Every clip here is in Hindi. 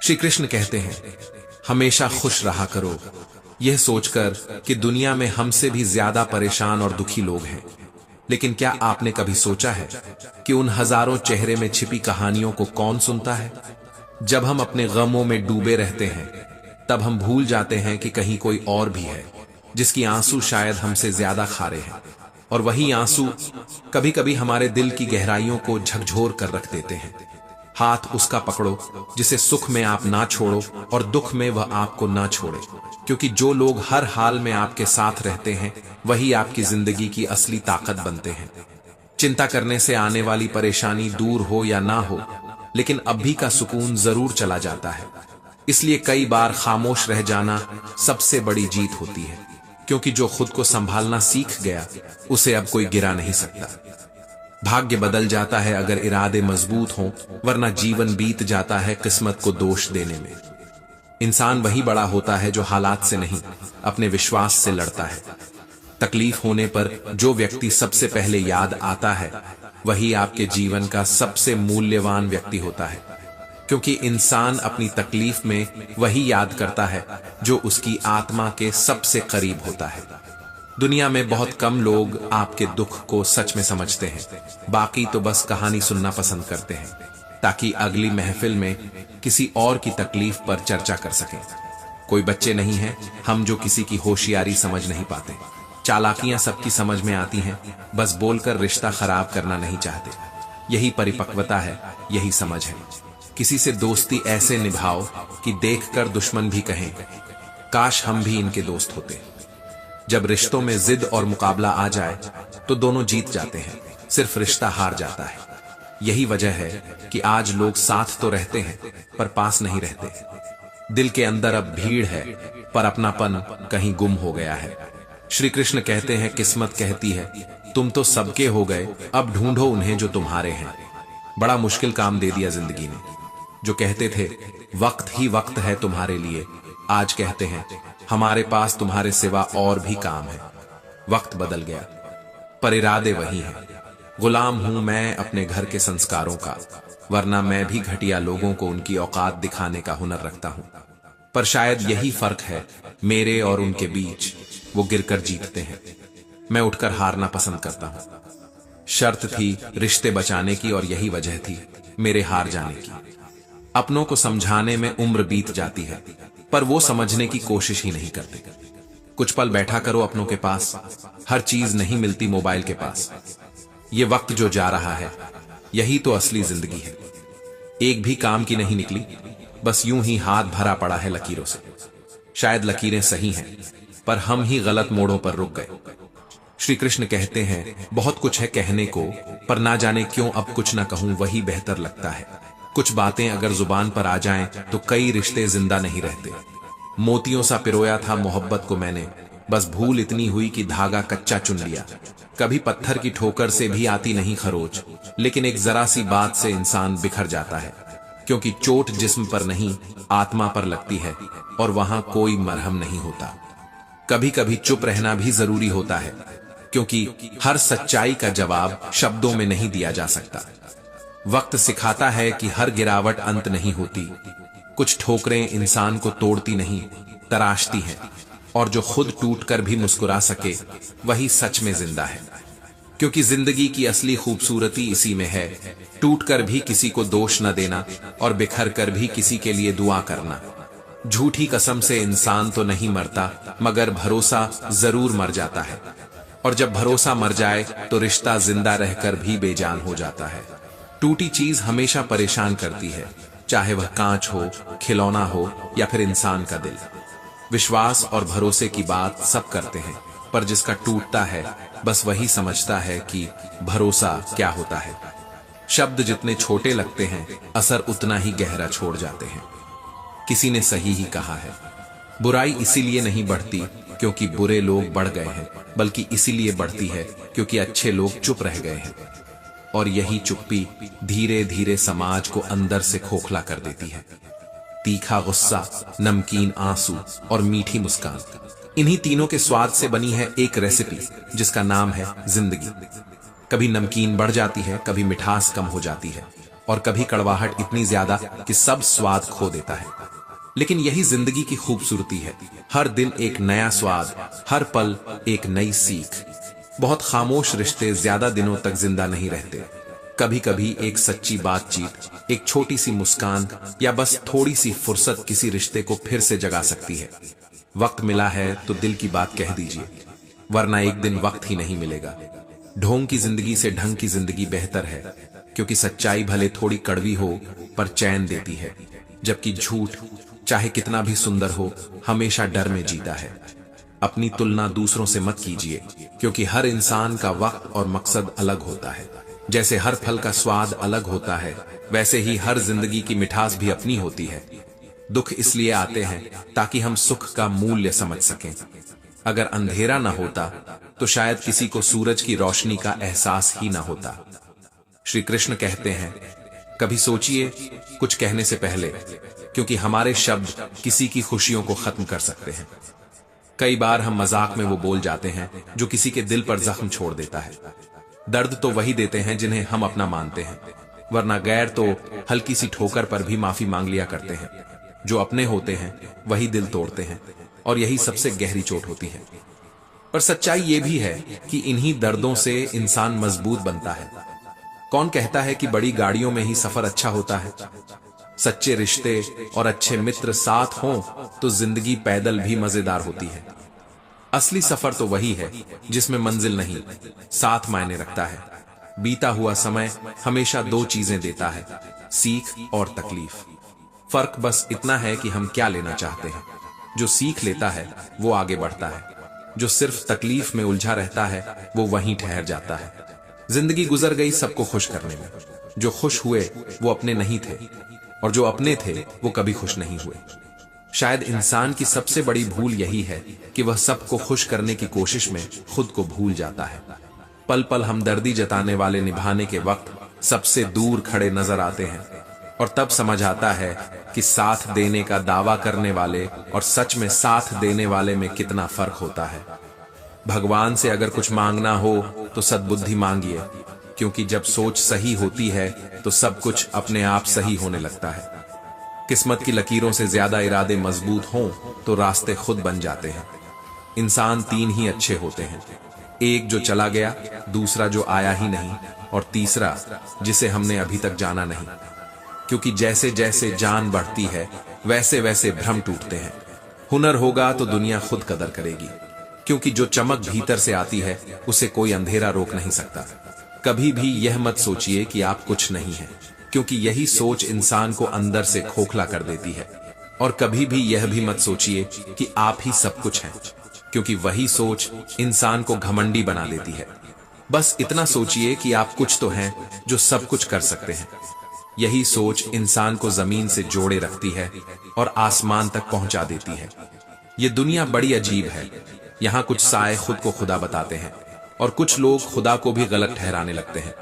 श्री कृष्ण कहते हैं, हमेशा खुश रहा करो, यह सोचकर कि दुनिया में हमसे भी ज्यादा परेशान और दुखी लोग हैं। लेकिन क्या आपने कभी सोचा है कि उन हजारों चेहरे में छिपी कहानियों को कौन सुनता है? जब हम अपने गमों में डूबे रहते हैं, तब हम भूल जाते हैं कि कहीं कोई और भी है जिसकी आंसू शायद हमसे ज्यादा खारे हैं। और वही आंसू कभी कभी हमारे दिल की गहराइयों को झकझोर कर रख देते हैं। हाथ उसका पकड़ो जिसे सुख में आप ना छोड़ो और दुख में वह आपको ना छोड़े, क्योंकि जो लोग हर हाल में आपके साथ रहते हैं वही आपकी जिंदगी की असली ताकत बनते हैं। चिंता करने से आने वाली परेशानी दूर हो या ना हो, लेकिन अभी का सुकून जरूर चला जाता है। इसलिए कई बार खामोश रह जाना सबसे बड़ी जीत होती है, क्योंकि जो खुद को संभालना सीख गया उसे अब कोई गिरा नहीं सकता। भाग्य बदल जाता है अगर इरादे मजबूत हों, वरना जीवन बीत जाता है किस्मत को दोष देने में। इंसान वही बड़ा होता है जो हालात से नहीं, अपने विश्वास से लड़ता है। तकलीफ होने पर जो व्यक्ति सबसे पहले याद आता है वही आपके जीवन का सबसे मूल्यवान व्यक्ति होता है, क्योंकि इंसान अपनी तकलीफ में वही याद करता है जो उसकी आत्मा के सबसे करीब होता है। दुनिया में बहुत कम लोग आपके दुख को सच में समझते हैं, बाकी तो बस कहानी सुनना पसंद करते हैं ताकि अगली महफिल में किसी और की तकलीफ पर चर्चा कर सकें। कोई बच्चे नहीं हैं हम जो किसी की होशियारी समझ नहीं पाते। चालाकियां सबकी समझ में आती हैं, बस बोलकर रिश्ता खराब करना नहीं चाहते। यही परिपक्वता है, यही समझ है। किसी से दोस्ती ऐसे निभाओ कि देखकर दुश्मन भी कहें, काश हम भी इनके दोस्त होते। जब रिश्तों में जिद और मुकाबला आ जाए तो दोनों जीत जाते हैं, सिर्फ रिश्ता हार जाता है। यही वजह है कि आज लोग साथ तो रहते हैं पर पास नहीं रहते। दिल के अंदर अब भीड़ है पर अपनापन कहीं गुम हो गया है। श्री कृष्ण कहते हैं, किस्मत कहती है तुम तो सबके हो गए, अब ढूंढो उन्हें जो तुम्हारे हैं। बड़ा मुश्किल काम दे दिया जिंदगी ने। जो कहते थे वक्त ही वक्त है तुम्हारे लिए, आज कहते हैं हमारे पास तुम्हारे सिवा और भी काम है। वक्त बदल गया पर इरादे वही हैं। गुलाम हूं मैं अपने घर के संस्कारों का, वरना मैं भी घटिया लोगों को उनकी औकात दिखाने का हुनर रखता हूं। पर शायद यही फर्क है मेरे और उनके बीच, वो गिरकर जीतते हैं, मैं उठकर हारना पसंद करता हूं। शर्त थी रिश्ते बचाने की और यही वजह थी मेरे हार जाने की। अपनों को समझाने में उम्र बीत जाती है पर वो समझने की कोशिश ही नहीं करते। कुछ पल बैठा करो अपनों के पास, हर चीज नहीं मिलती मोबाइल के पास। ये वक्त जो जा रहा है यही तो असली जिंदगी है। एक भी काम की नहीं निकली, बस यूं ही हाथ भरा पड़ा है लकीरों से। शायद लकीरें सही हैं पर हम ही गलत मोड़ों पर रुक गए। श्री कृष्ण कहते हैं, बहुत कुछ है कहने को पर ना जाने क्यों अब कुछ ना कहूं वही बेहतर लगता है। कुछ बातें अगर जुबान पर आ जाएं तो कई रिश्ते जिंदा नहीं रहते। मोतियों सा पिरोया था मोहब्बत को मैंने, बस भूल इतनी हुई कि धागा कच्चा चुन लिया। कभी पत्थर की ठोकर से भी आती नहीं खरोच, लेकिन एक जरा सी बात से इंसान बिखर जाता है, क्योंकि चोट जिस्म पर नहीं आत्मा पर लगती है और वहां कोई मरहम नहीं होता। कभी कभी चुप रहना भी जरूरी होता है, क्योंकि हर सच्चाई का जवाब शब्दों में नहीं दिया जा सकता। वक्त सिखाता है कि हर गिरावट अंत नहीं होती। कुछ ठोकरें इंसान को तोड़ती नहीं, तराशती हैं, और जो खुद टूटकर भी मुस्कुरा सके वही सच में जिंदा है। क्योंकि जिंदगी की असली खूबसूरती इसी में है, टूटकर भी किसी को दोष न देना और बिखर कर भी किसी के लिए दुआ करना। झूठी कसम से इंसान तो नहीं मरता, मगर भरोसा जरूर मर जाता है, और जब भरोसा मर जाए तो रिश्ता जिंदा रहकर भी बेजान हो जाता है। टूटी चीज हमेशा परेशान करती है, चाहे वह कांच हो, खिलौना हो या फिर इंसान का दिल। विश्वास और भरोसे की बात सब करते हैं, पर जिसका टूटता है बस वही समझता है कि भरोसा क्या होता है। शब्द जितने छोटे लगते हैं असर उतना ही गहरा छोड़ जाते हैं। किसी ने सही ही कहा है, बुराई इसीलिए नहीं बढ़ती क्योंकि बुरे लोग बढ़ गए हैं, बल्कि इसीलिए बढ़ती है क्योंकि अच्छे लोग चुप रह गए हैं। और यही चुप्पी धीरे धीरे समाज को अंदर से खोखला कर देती है। तीखा गुस्सा, नमकीन आंसू और मीठी मुस्कान, इन्हीं तीनों के स्वाद से बनी है एक रेसिपी जिसका नाम है जिंदगी। कभी नमकीन बढ़ जाती है, कभी मिठास कम हो जाती है, और कभी कड़वाहट इतनी ज्यादा कि सब स्वाद खो देता है। लेकिन यही जिंदगी की खूबसूरती है, हर दिन एक नया स्वाद, हर पल एक नई सीख। बहुत खामोश रिश्ते ज्यादा दिनों तक जिंदा नहीं रहते। कभी कभी एक सच्ची बातचीत, एक छोटी सी मुस्कान या बस थोड़ी सी फुर्सत किसी रिश्ते को फिर से जगा सकती है। वक्त मिला है तो दिल की बात कह दीजिए, वरना एक दिन वक्त ही नहीं मिलेगा। ढोंग की जिंदगी से ढंग की जिंदगी बेहतर है, क्योंकि सच्चाई भले थोड़ी कड़वी हो पर चैन देती है, जबकि झूठ चाहे कितना भी सुंदर हो हमेशा डर में जीता है। अपनी तुलना दूसरों से मत कीजिए, क्योंकि हर इंसान का वक्त और मकसद अलग होता है। जैसे हर फल का स्वाद अलग होता है, वैसे ही हर जिंदगी की मिठास भी अपनी होती है। दुख इसलिए आते हैं ताकि हम सुख का मूल्य समझ सकें। अगर अंधेरा न होता तो शायद किसी को सूरज की रोशनी का एहसास ही न होता। श्री कृष्ण कहते हैं, कभी सोचिए कुछ कहने से पहले, क्योंकि हमारे शब्द किसी की खुशियों को खत्म कर सकते हैं। कई बार हम मजाक में वो बोल जाते हैं जो किसी के दिल पर जख्म छोड़ देता है। दर्द तो वही देते हैं जिन्हें हम अपना मानते हैं, वरना गैर तो हल्की सी ठोकर पर भी माफी मांग लिया करते हैं। जो अपने होते हैं वही दिल तोड़ते हैं, और यही सबसे गहरी चोट होती है। पर सच्चाई ये भी है कि इन्हीं दर्दों से इंसान मजबूत बनता है। कौन कहता है कि बड़ी गाड़ियों में ही सफर अच्छा होता है? सच्चे रिश्ते और अच्छे मित्र साथ हों तो जिंदगी पैदल भी मजेदार होती है। असली सफर तो वही है जिसमें मंजिल नहीं, साथ मायने रखता है। बीता हुआ समय हमेशा दो चीजें देता है, सीख और तकलीफ। फर्क बस इतना है कि हम क्या लेना चाहते हैं। जो सीख लेता है वो आगे बढ़ता है, जो सिर्फ तकलीफ में उलझा रहता है वो वहीं ठहर जाता है। जिंदगी गुजर गई सबको खुश करने में। जो खुश हुए वो अपने नहीं थे, और जो अपने थे वो कभी खुश नहीं हुए। शायद इंसान की सबसे बड़ी भूल यही है कि वह सबको खुश करने की कोशिश में खुद को भूल जाता है। पल पल हमदर्दी जताने वाले निभाने के वक्त सबसे दूर खड़े नजर आते हैं, और तब समझ आता है कि साथ देने का दावा करने वाले और सच में साथ देने वाले में कितना फर्क होता है। भगवान से अगर कुछ मांगना हो तो सद्बुद्धि मांगिए, क्योंकि जब सोच सही होती है तो सब कुछ अपने आप सही होने लगता है। किस्मत की लकीरों से ज्यादा इरादे मजबूत हों तो रास्ते खुद बन जाते हैं। इंसान तीन ही अच्छे होते हैं, एक जो चला गया, दूसरा जो आया ही नहीं, और तीसरा जिसे हमने अभी तक जाना नहीं। क्योंकि जैसे जैसे जान बढ़ती है वैसे वैसे भ्रम टूटते हैं। हुनर होगा तो दुनिया खुद कदर करेगी, क्योंकि जो चमक भीतर से आती है उसे कोई अंधेरा रोक नहीं सकता। कभी भी यह मत सोचिए कि आप कुछ नहीं हैं, क्योंकि यही सोच इंसान को अंदर से खोखला कर देती है। और कभी भी यह भी मत सोचिए कि आप ही सब कुछ हैं, क्योंकि वही सोच इंसान को घमंडी बना देती है। बस इतना सोचिए कि आप कुछ तो हैं जो सब कुछ कर सकते हैं। यही सोच इंसान को जमीन से जोड़े रखती है और आसमान तक पहुंचा देती है। ये दुनिया बड़ी अजीब है। यहाँ कुछ साए खुद को खुदा बताते हैं, और कुछ लोग खुदा को भी गलत ठहराने लगते हैं।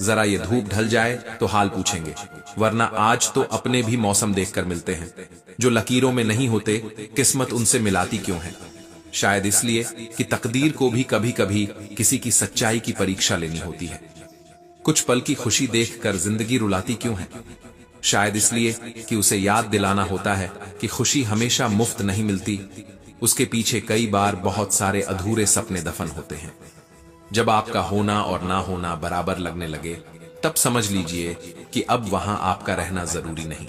जरा ये धूप ढल जाए तो हाल पूछेंगे, वरना आज तो अपने भी मौसम देखकर मिलते हैं। जो लकीरों में नहीं होते किस्मत उनसे मिलाती क्यों है? शायद इसलिए कि तकदीर को भी कभी कभी किसी की सच्चाई की परीक्षा लेनी होती है। कुछ पल की खुशी देखकर जिंदगी रुलाती क्यों है? शायद इसलिए कि उसे याद दिलाना होता है कि खुशी हमेशा मुफ्त नहीं मिलती, उसके पीछे कई बार बहुत सारे अधूरे सपने दफन होते हैं। जब आपका होना और ना होना बराबर लगने लगे, तब समझ लीजिए कि अब वहां आपका रहना जरूरी नहीं,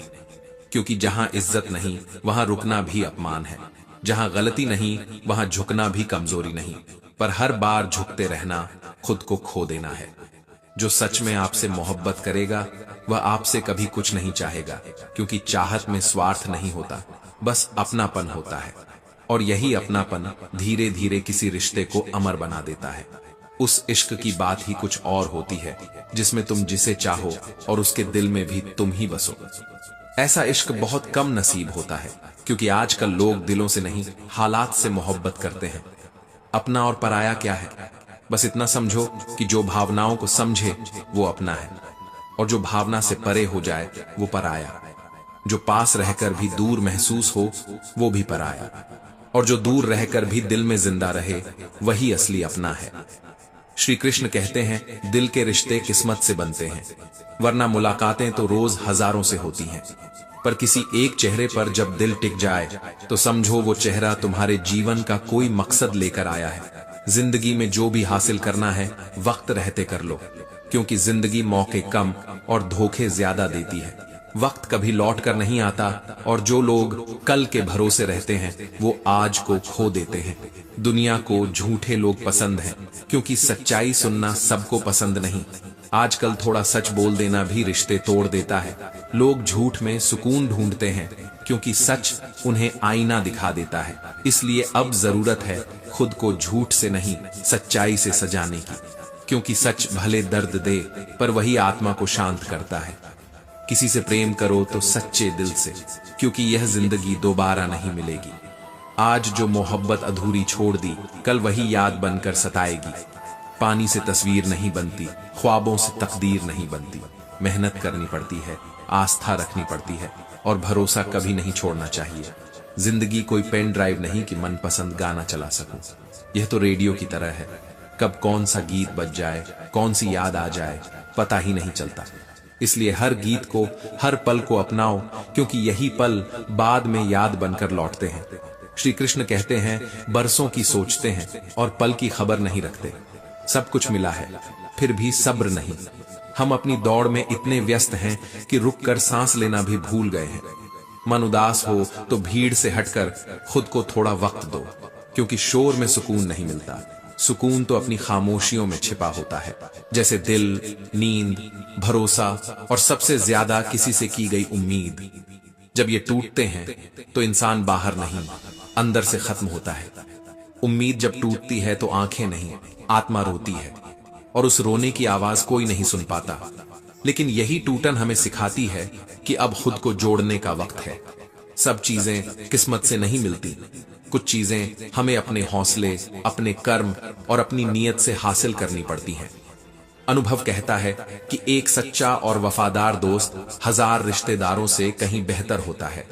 क्योंकि जहां इज्जत नहीं वहां रुकना भी अपमान है। जहां गलती नहीं वहां झुकना भी कमजोरी नहीं, पर हर बार झुकते रहना खुद को खो देना है। जो सच में आपसे मोहब्बत करेगा वह आपसे कभी कुछ नहीं चाहेगा, क्योंकि चाहत में स्वार्थ नहीं होता, बस अपनापन होता है। और यही अपनापन धीरे धीरे किसी रिश्ते को अमर बना देता है। उस इश्क की बात ही कुछ और होती है, जिसमें तुम जिसे चाहो और उसके दिल में भी तुम ही बसो। ऐसा इश्क बहुत कम नसीब होता है, क्योंकि आजकल लोग दिलों से नहीं हालात से मोहब्बत करते हैं। अपना और पराया क्या है? बस इतना समझो कि जो भावनाओं को समझे वो अपना है, और जो भावना से परे हो जाए वो पराया। जो पास रहकर भी दूर महसूस हो वो भी पराया, और जो दूर रहकर भी दिल में जिंदा रहे वही असली अपना है। श्री कृष्ण कहते हैं दिल के रिश्ते किस्मत से बनते हैं, वरना मुलाकातें तो रोज हजारों से होती हैं। पर किसी एक चेहरे पर जब दिल टिक जाए तो समझो वो चेहरा तुम्हारे जीवन का कोई मकसद लेकर आया है। जिंदगी में जो भी हासिल करना है वक्त रहते कर लो, क्योंकि जिंदगी मौके कम और धोखे ज्यादा देती है। वक्त कभी लौट कर नहीं आता और जो लोग कल के भरोसे रहते हैं वो आज को खो देते हैं। दुनिया को झूठे लोग पसंद हैं, क्योंकि सच्चाई सुनना सबको पसंद नहीं। आजकल थोड़ा सच बोल देना भी रिश्ते तोड़ देता है। लोग झूठ में सुकून ढूंढते हैं, क्योंकि सच उन्हें आईना दिखा देता है। इसलिए अब जरूरत है खुद को झूठ से नहीं सच्चाई से सजाने की, क्योंकि सच भले दर्द दे पर वही आत्मा को शांत करता है। किसी से प्रेम करो तो सच्चे दिल से, क्योंकि यह जिंदगी दोबारा नहीं मिलेगी। आज जो मोहब्बत अधूरी छोड़ दी कल वही याद बनकर सताएगी। पानी से तस्वीर नहीं बनती, ख्वाबों से तकदीर नहीं बनती। मेहनत करनी पड़ती है, आस्था रखनी पड़ती है और भरोसा कभी नहीं छोड़ना चाहिए। जिंदगी कोई पेन ड्राइव नहीं कि मनपसंद गाना चला सकूं। यह तो रेडियो की तरह है, कब कौन सा गीत बज जाए, कौन सी याद आ जाए, पता ही नहीं चलता। इसलिए हर गीत को, हर पल को अपनाओ, क्योंकि यही पल बाद में याद बनकर लौटते हैं। श्री कृष्ण कहते हैं बरसों की सोचते हैं और पल की खबर नहीं रखते। सब कुछ मिला है फिर भी सब्र नहीं। हम अपनी दौड़ में इतने व्यस्त हैं कि रुक कर सांस लेना भी भूल गए हैं। मन उदास हो तो भीड़ से हटकर खुद को थोड़ा वक्त दो, क्योंकि शोर में सुकून नहीं मिलता। सुकून तो अपनी खामोशियों में छिपा होता है, जैसे दिल, नींद, भरोसा और सबसे ज्यादा किसी से की गई उम्मीद। जब ये टूटते हैं तो इंसान बाहर नहीं अंदर से खत्म होता है। उम्मीद जब टूटती है तो आंखें नहीं आत्मा रोती है, और उस रोने की आवाज कोई नहीं सुन पाता। लेकिन यही टूटन हमें सिखाती है कि अब खुद को जोड़ने का वक्त है। सब चीजें किस्मत से नहीं मिलती, कुछ चीजें हमें अपने हौसले, अपने कर्म और अपनी नीयत से हासिल करनी पड़ती हैं। अनुभव कहता है कि एक सच्चा और वफादार दोस्त हजार रिश्तेदारों से कहीं बेहतर होता है,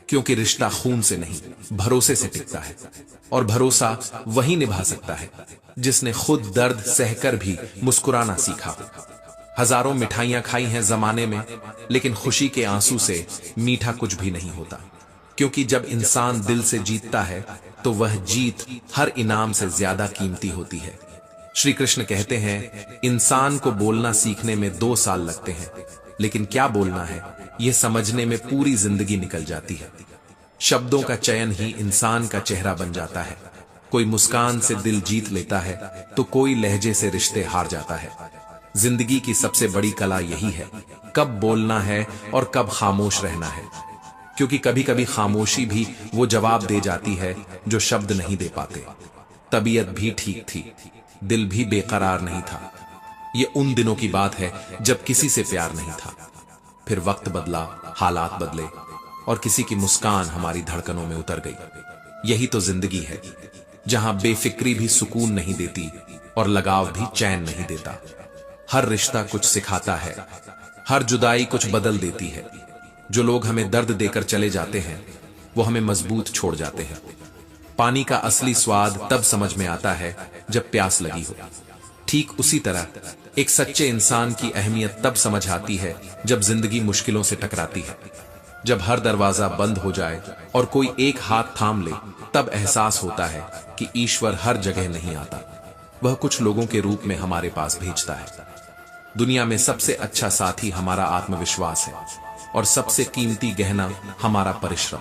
क्योंकि रिश्ता खून से नहीं भरोसे से टिकता है, और भरोसा वही निभा सकता है जिसने खुद दर्द सहकर भी मुस्कुराना सीखा। हजारों मिठाइयां खाई हैं जमाने में, लेकिन खुशी के आंसू से मीठा कुछ भी नहीं होता, क्योंकि जब इंसान दिल से जीतता है तो वह जीत हर इनाम से ज्यादा कीमती होती है। श्री कृष्ण कहते हैं इंसान को बोलना सीखने में 2 साल लगते हैं, लेकिन क्या बोलना है यह समझने में पूरी जिंदगी निकल जाती है। शब्दों का चयन ही इंसान का चेहरा बन जाता है। कोई मुस्कान से दिल जीत लेता है तो कोई लहजे से रिश्ते हार जाता है। जिंदगी की सबसे बड़ी कला यही है, कब बोलना है और कब खामोश रहना है, क्योंकि कभी कभी खामोशी भी वो जवाब दे जाती है जो शब्द नहीं दे पाते। तबीयत भी ठीक थी, दिल भी बेकरार नहीं था। ये उन दिनों की बात है जब किसी से प्यार नहीं था। फिर वक्त बदला, हालात बदले और किसी की मुस्कान हमारी धड़कनों में उतर गई। यही तो जिंदगी है, जहां बेफिक्री भी सुकून नहीं देती और लगाव भी चैन नहीं देता। हर रिश्ता कुछ सिखाता है, हर जुदाई कुछ बदल देती है। जो लोग हमें दर्द देकर चले जाते हैं वो हमें मजबूत छोड़ जाते हैं। पानी का असली स्वाद तब समझ में आता है जब प्यास लगी हो। ठीक उसी तरह एक सच्चे इंसान की अहमियत तब समझ आती है जब जिंदगी मुश्किलों से टकराती है। जब हर दरवाजा बंद हो जाए और कोई एक हाथ थाम ले, तब एहसास होता है कि ईश्वर हर जगह नहीं आता, वह कुछ लोगों के रूप में हमारे पास भेजता है। दुनिया में सबसे अच्छा साथी हमारा आत्मविश्वास है, और सबसे कीमती गहना हमारा परिश्रम।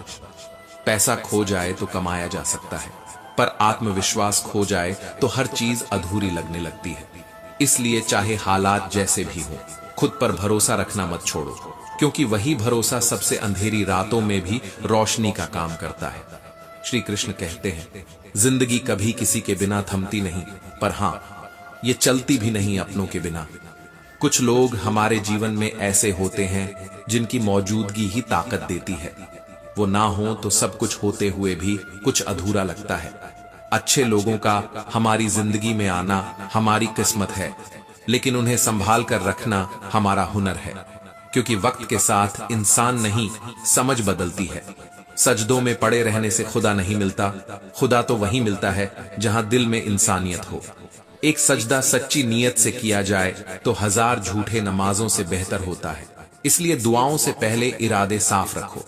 पैसा खो जाए तो कमाया जा सकता है, पर आत्मविश्वास खो जाए तो हर चीज अधूरी लगने लगती है। इसलिए चाहे हालात जैसे भी हों, खुद पर भरोसा रखना मत छोड़ो, क्योंकि वही भरोसा सबसे अंधेरी रातों में भी रोशनी का काम करता है। श्री कृष्ण कहते हैं जिंदगी कभी किसी के बिना थमती नहीं, पर हां, ये चलती भी नहीं अपनों के बिना। कुछ लोग हमारे जीवन में ऐसे होते हैं जिनकी मौजूदगी ही ताकत देती है। वो ना हो तो सब कुछ होते हुए भी कुछ अधूरा लगता है। अच्छे लोगों का हमारी जिंदगी में आना हमारी किस्मत है, लेकिन उन्हें संभाल कर रखना हमारा हुनर है, क्योंकि वक्त के साथ इंसान नहीं समझ बदलती है। सजदों में पड़े रहने से खुदा नहीं मिलता, खुदा तो वहीं मिलता है जहां दिल में इंसानियत हो। एक सजदा सच्ची नीयत से किया जाए तो 1000 झूठे नमाजों से बेहतर होता है। इसलिए दुआओं से पहले इरादे साफ रखो।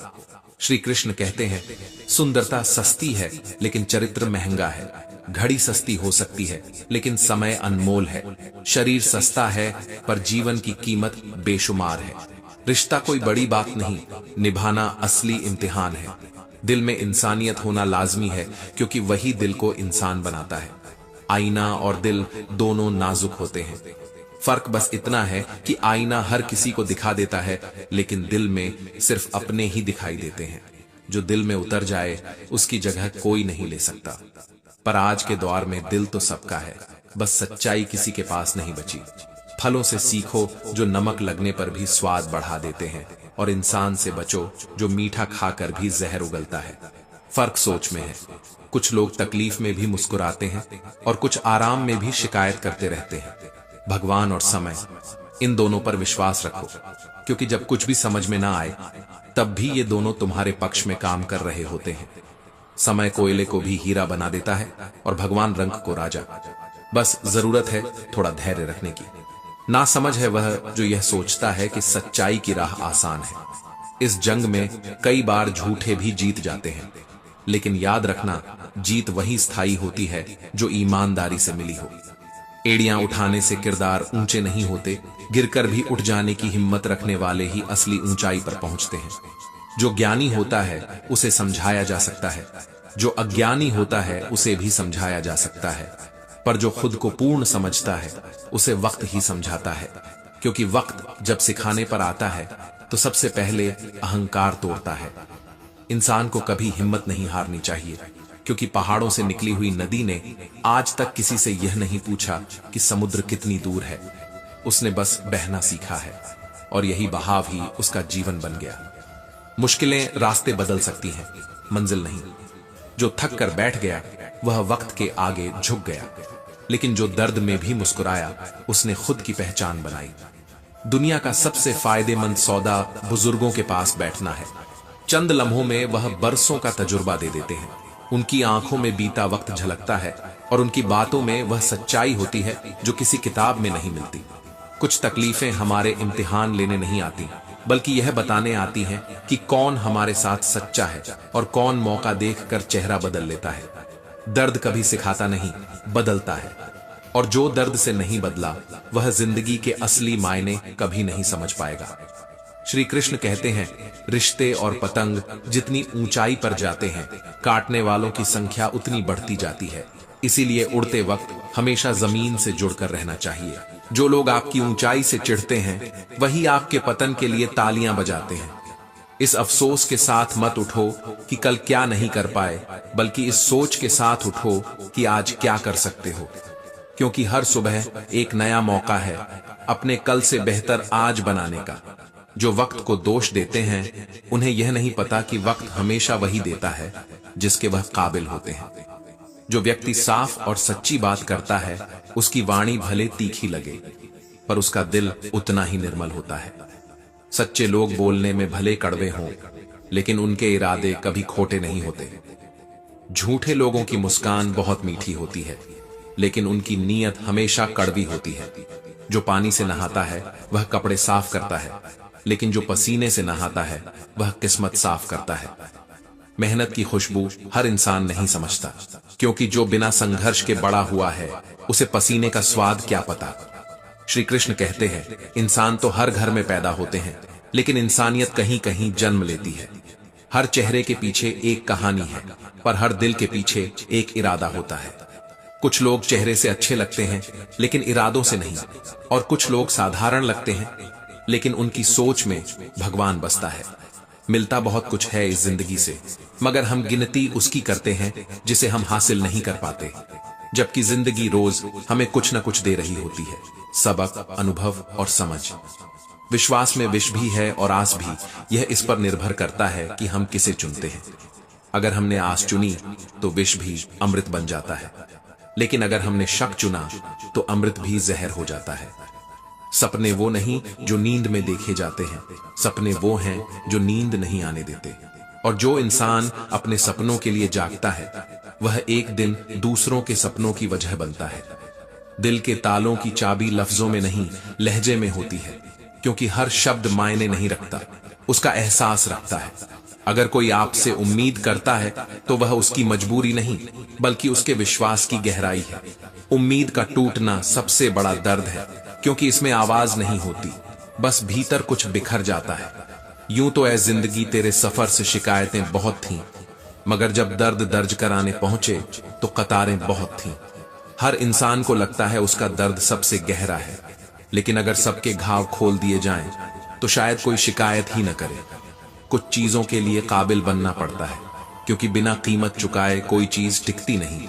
श्री कृष्ण कहते हैं, सुंदरता सस्ती है लेकिन चरित्र महंगा है। घड़ी सस्ती हो सकती है लेकिन समय अनमोल है। शरीर सस्ता है पर जीवन की कीमत बेशुमार है। रिश्ता कोई बड़ी बात नहीं, निभाना असली इम्तिहान है। दिल में इंसानियत होना लाजमी है क्योंकि वही दिल को इंसान बनाता है। आईना और दिल दोनों नाजुक होते हैं। फर्क बस इतना है कि आईना हर किसी को दिखा देता है लेकिन दिल में सिर्फ अपने ही दिखाई देते हैं। जो दिल में उतर जाए उसकी जगह कोई नहीं ले सकता। पर आज के दौर में दिल तो सबका है, बस सच्चाई किसी के पास नहीं बची। फलों से सीखो जो नमक लगने पर भी स्वाद बढ़ा देते हैं, और इंसान से बचो जो मीठा खाकर भी जहर उगलता है। फर्क सोच में है। कुछ लोग तकलीफ में भी मुस्कुराते हैं और कुछ आराम में भी शिकायत करते रहते हैं। भगवान और समय, इन दोनों पर विश्वास रखो, क्योंकि जब कुछ भी समझ में ना आए तब भी ये दोनों तुम्हारे पक्ष में काम कर रहे होते हैं। समय कोयले को भी हीरा बना देता है और भगवान रंग को राजा। बस जरूरत है थोड़ा धैर्य रखने की। ना समझ है वह जो यह सोचता है कि सच्चाई की राह आसान है। इस जंग में कई बार झूठे भी जीत जाते हैं, लेकिन याद रखना, जीत वही स्थायी होती है जो ईमानदारी से मिली हो। एड़ियां उठाने से किरदार ऊंचे नहीं होते, गिरकर भी उठ जाने की हिम्मत रखने वाले ही असली ऊंचाई पर पहुंचते हैं। जो ज्ञानी होता है उसे समझाया जा सकता है, जो अज्ञानी होता है उसे भी समझाया जा सकता है, पर जो खुद को पूर्ण समझता है उसे वक्त ही समझाता है। क्योंकि वक्त जब सिखाने पर आता है तो सबसे पहले अहंकार तोड़ता है। इंसान को कभी हिम्मत नहीं हारनी चाहिए, क्योंकि पहाड़ों से निकली हुई नदी ने आज तक किसी से यह नहीं पूछा कि समुद्र कितनी दूर है। उसने बस बहना सीखा है और यही बहाव ही उसका जीवन बन गया। मुश्किलें रास्ते बदल सकती हैं, मंजिल नहीं। जो थक कर बैठ गया वह वक्त के आगे झुक गया, लेकिन जो दर्द में भी मुस्कुराया उसने खुद की पहचान बनाई। दुनिया का सबसे फायदेमंद सौदा बुजुर्गों के पास बैठना है। चंद लम्हों में वह बरसों का तजुर्बा दे देते हैं। उनकी आंखों में बीता वक्त झलकता है और उनकी बातों में वह सच्चाई होती है जो किसी किताब में नहीं मिलती। कुछ तकलीफें हमारे इम्तिहान लेने नहीं आती, बल्कि यह बताने आती हैं कि कौन हमारे साथ सच्चा है और कौन मौका देखकर चेहरा बदल लेता है। दर्द कभी सिखाता नहीं, बदलता है, और जो दर्द से नहीं बदला वह जिंदगी के असली मायने कभी नहीं समझ पाएगा। श्री कृष्ण कहते हैं, रिश्ते और पतंग जितनी ऊंचाई पर जाते हैं, काटने वालों की संख्या उतनी बढ़ती जाती है। इसीलिए उड़ते वक्त हमेशा जमीन से जुड़कर रहना चाहिए। जो लोग आपकी ऊंचाई से चिढ़ते हैं वही आपके पतन के लिए तालियां बजाते हैं। इस अफसोस के साथ मत उठो कि कल क्या नहीं कर पाए, बल्कि इस सोच के साथ उठो कि आज क्या कर सकते हो। क्योंकि हर सुबह एक नया मौका है अपने कल से बेहतर आज बनाने का। जो वक्त को दोष देते हैं उन्हें यह नहीं पता कि वक्त हमेशा वही देता है जिसके वह काबिल होते हैं। जो व्यक्ति साफ और सच्ची बात करता है उसकी वाणी भले तीखी लगे, पर उसका दिल उतना ही निर्मल होता है। सच्चे लोग बोलने में भले कड़वे हों, लेकिन उनके इरादे कभी खोटे नहीं होते। झूठे लोगों की मुस्कान बहुत मीठी होती है, लेकिन उनकी नीयत हमेशा कड़वी होती है। जो पानी से नहाता है वह कपड़े साफ करता है, लेकिन जो पसीने से नहाता है वह किस्मत साफ करता है। मेहनत की खुशबू हर इंसान नहीं समझता, क्योंकि जो बिना संघर्ष के बड़ा हुआ है उसे पसीने का स्वाद क्या पता। श्री कृष्ण कहते हैं, इंसान तो हर घर में पैदा होते हैं, लेकिन इंसानियत कहीं कहीं जन्म लेती है। हर चेहरे के पीछे एक कहानी है, पर हर दिल के पीछे एक इरादा होता है। कुछ लोग चेहरे से अच्छे लगते हैं लेकिन इरादों से नहीं, और कुछ लोग साधारण लगते हैं लेकिन उनकी सोच में भगवान बसता है। मिलता बहुत कुछ है इस जिंदगी से, मगर हम गिनती उसकी करते हैं जिसे हम हासिल नहीं कर पाते। जबकि जिंदगी रोज हमें कुछ न कुछ दे रही होती है, सबक, अनुभव और समझ। विश्वास में विष भी है और आस भी। यह इस पर निर्भर करता है कि हम किसे चुनते हैं। अगर हमने आस चुनी तो विष भी अमृत बन जाता है, लेकिन अगर हमने शक चुना तो अमृत भी जहर हो जाता है। सपने वो नहीं जो नींद में देखे जाते हैं, सपने वो हैं जो नींद नहीं आने देते। और जो इंसान अपने सपनों के लिए जागता है वह एक दिन दूसरों के सपनों की वजह बनता है। दिल के तालों की चाबी लफ्जों में नहीं, लहजे में होती है, क्योंकि हर शब्द मायने नहीं रखता, उसका एहसास रखता है। अगर कोई आपसे उम्मीद करता है तो वह उसकी मजबूरी नहीं, बल्कि उसके विश्वास की गहराई है। उम्मीद का टूटना सबसे बड़ा दर्द है, क्योंकि इसमें आवाज नहीं होती, बस भीतर कुछ बिखर जाता है। यूं तो ऐ जिंदगी तेरे सफर से शिकायतें बहुत थीं, मगर जब दर्द दर्ज कराने पहुंचे तो कतारें बहुत थीं। हर इंसान को लगता है उसका दर्द सबसे गहरा है, लेकिन अगर सबके घाव खोल दिए जाएं तो शायद कोई शिकायत ही न करे। कुछ चीजों के लिए काबिल बनना पड़ता है, क्योंकि बिना कीमत चुकाए कोई चीज टिकती नहीं।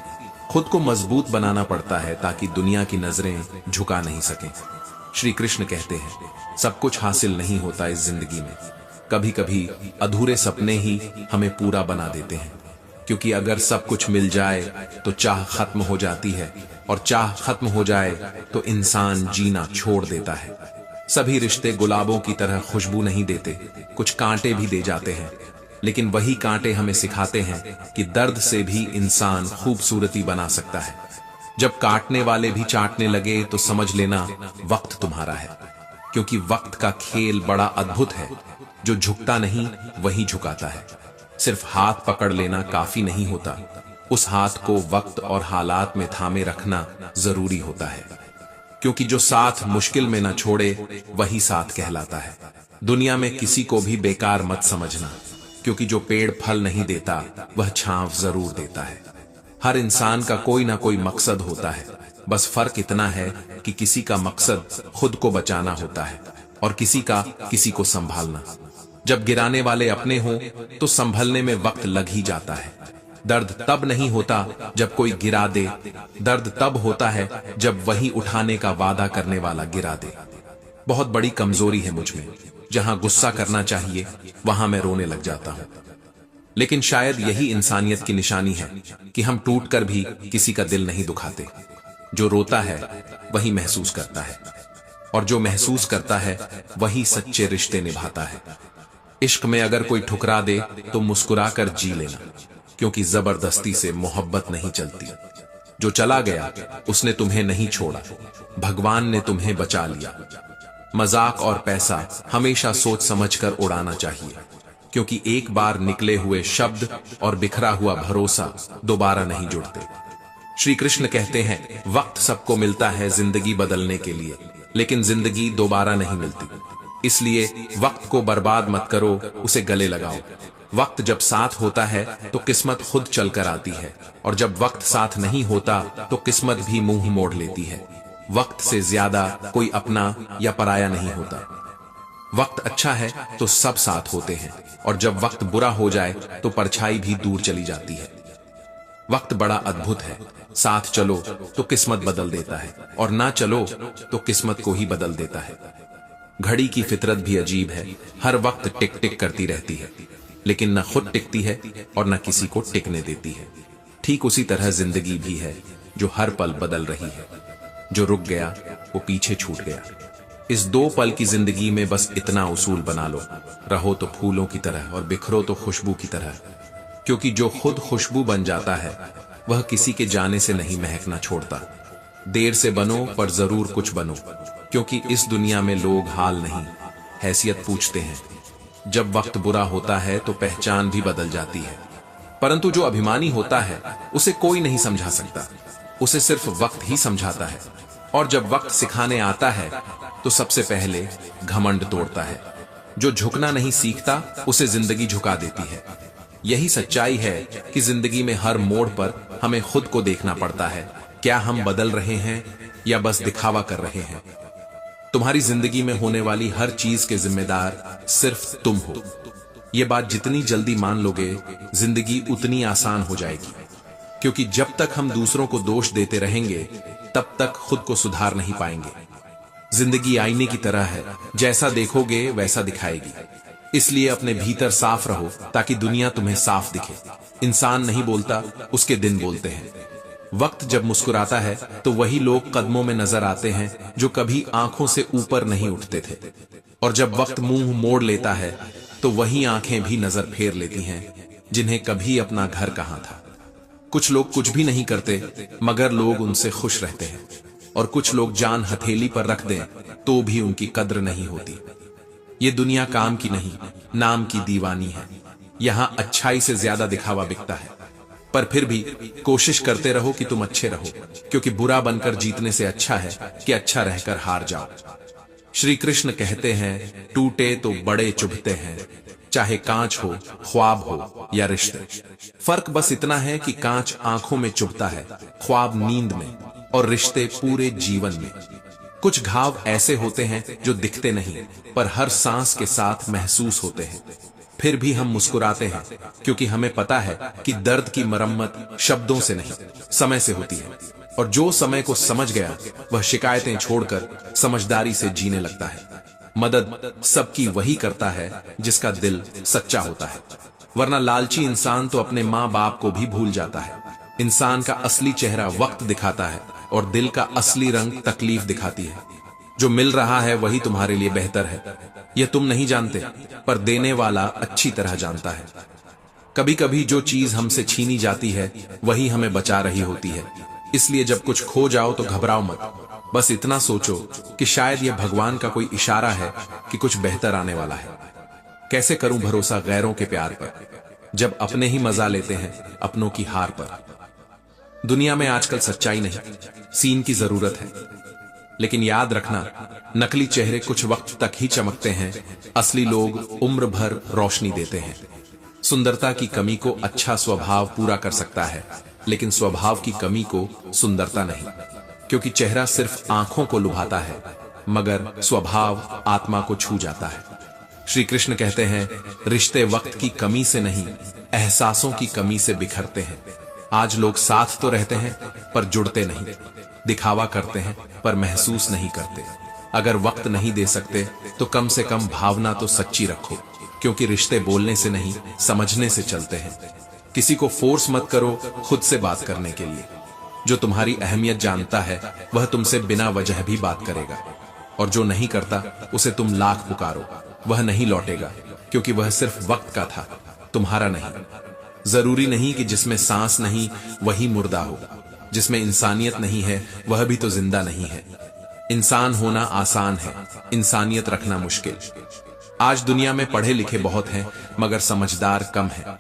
खुद को मजबूत बनाना पड़ता है ताकि दुनिया की नजरें झुका नहीं सकें। श्री कृष्ण कहते हैं, सब कुछ हासिल नहीं होता इस जिंदगी में, कभी कभी अधूरे सपने ही हमें पूरा बना देते हैं। क्योंकि अगर सब कुछ मिल जाए तो चाह खत्म हो जाती है, और चाह खत्म हो जाए तो इंसान जीना छोड़ देता है। सभी रिश्ते गुलाबों की तरह खुशबू नहीं देते, कुछ कांटे भी दे जाते हैं, लेकिन वही कांटे हमें सिखाते हैं कि दर्द से भी इंसान खूबसूरती बना सकता है। जब काटने वाले भी चाटने लगे तो समझ लेना वक्त तुम्हारा है, क्योंकि वक्त का खेल बड़ा अद्भुत है। जो झुकता नहीं वही झुकाता है। सिर्फ हाथ पकड़ लेना काफी नहीं होता, उस हाथ को वक्त और हालात में थामे रखना जरूरी होता है। क्योंकि जो साथ मुश्किल में न छोड़े वही साथ कहलाता है। दुनिया में किसी को भी बेकार मत समझना, क्योंकि जो पेड़ फल नहीं देता वह छांव जरूर देता है। हर इंसान का कोई ना कोई मकसद होता है, बस फर्क इतना है कि किसी का मकसद खुद को बचाना होता है और किसी का किसी को संभालना। जब गिराने वाले अपने हों तो संभलने में वक्त लग ही जाता है। दर्द तब नहीं होता जब कोई गिरा दे, दर्द तब होता है जब वही उठाने का वादा करने वाला गिरा दे। बहुत बड़ी कमजोरी है मुझ में, जहां गुस्सा करना चाहिए वहां मैं रोने लग जाता हूं। लेकिन शायद यही इंसानियत की निशानी है कि हम टूटकर भी किसी का दिल नहीं दुखाते। जो रोता है वही महसूस करता है, और जो महसूस करता है वही सच्चे रिश्ते निभाता है। इश्क में अगर कोई ठुकरा दे तो मुस्कुराकर जी लेना, क्योंकि जबरदस्ती से मोहब्बत नहीं चलती। जो चला गया उसने तुम्हें नहीं छोड़ा, भगवान ने तुम्हें बचा लिया। मजाक और पैसा हमेशा सोच समझकर उड़ाना चाहिए, क्योंकि एक बार निकले हुए शब्द और बिखरा हुआ भरोसा दोबारा नहीं जुड़ते। श्री कृष्ण कहते हैं, वक्त सबको मिलता है जिंदगी बदलने के लिए, लेकिन जिंदगी दोबारा नहीं मिलती। इसलिए वक्त को बर्बाद मत करो, उसे गले लगाओ। वक्त जब साथ होता है तो किस्मत खुद चलकर आती है, और जब वक्त साथ नहीं होता तो किस्मत भी मुंह मोड़ लेती है। वक्त से ज्यादा कोई अपना या पराया नहीं होता। वक्त अच्छा है तो सब साथ होते हैं, और जब वक्त बुरा हो जाए तो परछाई भी दूर चली जाती है। वक्त बड़ा अद्भुत है, साथ चलो तो किस्मत बदल देता है, और ना चलो तो किस्मत को ही बदल देता है। घड़ी की फितरत भी अजीब है, हर वक्त टिक टिक करती रहती है, लेकिन न खुद टिकती है और न किसी को टिकने देती है। ठीक उसी तरह जिंदगी भी है, जो हर पल बदल रही है। जो रुक गया वो पीछे छूट गया। इस 2 पल की जिंदगी में बस इतना उसूल बना लो, रहो तो फूलों की तरह और बिखरो तो खुशबू की तरह। क्योंकि जो खुद खुशबू बन जाता है वह किसी के जाने से नहीं महकना छोड़ता। देर से बनो पर जरूर कुछ बनो, क्योंकि इस दुनिया में लोग हाल नहीं हैसियत पूछते हैं। जब वक्त बुरा होता है तो पहचान भी बदल जाती है, परंतु जो अभिमानी होता है उसे कोई नहीं समझा सकता, उसे सिर्फ वक्त ही समझाता है। और जब वक्त सिखाने आता है तो सबसे पहले घमंड तोड़ता है। जो झुकना नहीं सीखता उसे जिंदगी झुका देती है। यही सच्चाई है कि जिंदगी में हर मोड़ पर हमें खुद को देखना पड़ता है। क्या हम बदल रहे हैं या बस दिखावा कर रहे हैं? तुम्हारी जिंदगी में होने वाली हर चीज के जिम्मेदार सिर्फ तुम हो। ये बात जितनी जल्दी मान लोगे, जिंदगी उतनी आसान हो जाएगी। क्योंकि जब तक हम दूसरों को दोष देते रहेंगे तब तक खुद को सुधार नहीं पाएंगे। जिंदगी आईने की तरह है, जैसा देखोगे वैसा दिखाएगी। इसलिए अपने भीतर साफ रहो ताकि दुनिया तुम्हें साफ दिखे। इंसान नहीं बोलता, उसके दिन बोलते हैं। वक्त जब मुस्कुराता है तो वही लोग कदमों में नजर आते हैं जो कभी आंखों से ऊपर नहीं उठते थे, और जब वक्त मुंह मोड़ लेता है तो वही आंखें भी नजर फेर लेती हैं जिन्हें कभी अपना घर कहां था। कुछ लोग कुछ भी नहीं करते मगर लोग उनसे खुश रहते हैं। और कुछ लोग जान हथेली पर रख दें तो भी उनकी कद्र नहीं होती। ये दुनिया काम की नहीं, नाम की दीवानी है। यहाँ अच्छाई से ज्यादा दिखावा बिकता है। पर फिर भी कोशिश करते रहो कि तुम अच्छे रहो, क्योंकि बुरा बनकर जीतने से अच्छा है कि अच्छा रहकर हार जाओ। श्री कृष्ण कहते हैं, टूटे तो बड़े चुभते हैं, चाहे कांच हो, ख्वाब हो या रिश्ते। फर्क बस इतना है कि कांच आंखों में चुभता है, ख्वाब नींद में, और रिश्ते पूरे जीवन में। कुछ घाव ऐसे होते हैं जो दिखते नहीं पर हर सांस के साथ महसूस होते हैं। फिर भी हम मुस्कुराते हैं, क्योंकि हमें पता है कि दर्द की मरम्मत शब्दों से नहीं, समय से होती है। और जो समय को समझ गया वह शिकायतें छोड़कर समझदारी से जीने लगता है। मदद सबकी वही करता है जिसका दिल सच्चा होता है, वरना लालची इंसान तो अपने माँ बाप को भी भूल जाता है। इंसान का असली चेहरा वक्त दिखाता है और दिल का असली रंग तकलीफ दिखाती है। जो मिल रहा है वही तुम्हारे लिए बेहतर है, यह तुम नहीं जानते, पर देने वाला अच्छी तरह जानता है। कभी कभी जो चीज हमसे छीनी जाती है वही हमें बचा रही होती है। इसलिए जब कुछ खो जाओ तो घबराओ मत, बस इतना सोचो कि शायद यह भगवान का कोई इशारा है कि कुछ बेहतर आने वाला है। कैसे करूं भरोसा गैरों के प्यार पर, जब अपने ही मजा लेते हैं अपनों की हार पर। दुनिया में आजकल सच्चाई नहीं, सीन की जरूरत है। लेकिन याद रखना, नकली चेहरे कुछ वक्त तक ही चमकते हैं, असली लोग उम्र भर रोशनी देते हैं। सुंदरता की कमी को अच्छा स्वभाव पूरा कर सकता है, लेकिन स्वभाव की कमी को सुंदरता नहीं, क्योंकि चेहरा सिर्फ आंखों को लुभाता है, मगर स्वभाव आत्मा को छू जाता है। श्री कृष्ण कहते हैं, रिश्ते वक्त की कमी से नहीं, एहसासों की कमी से बिखरते हैं। आज लोग साथ तो रहते हैं पर जुड़ते नहीं, दिखावा करते हैं पर महसूस नहीं करते। अगर वक्त नहीं दे सकते तो कम से कम भावना तो सच्ची रखो, क्योंकि रिश्ते बोलने से नहीं, समझने से चलते हैं। किसी को फोर्स मत करो खुद से बात करने के लिए। जो तुम्हारी अहमियत जानता है वह तुमसे बिना वजह भी बात करेगा, और जो नहीं करता उसे तुम लाख पुकारो, वह नहीं लौटेगा, क्योंकि वह सिर्फ वक्त का था, तुम्हारा नहीं। जरूरी नहीं कि जिसमें सांस नहीं वही मुर्दा हो, जिसमें इंसानियत नहीं है वह भी तो जिंदा नहीं है। इंसान होना आसान है, इंसानियत रखना मुश्किल। आज दुनिया में पढ़े लिखे बहुत हैं मगर समझदार कम है।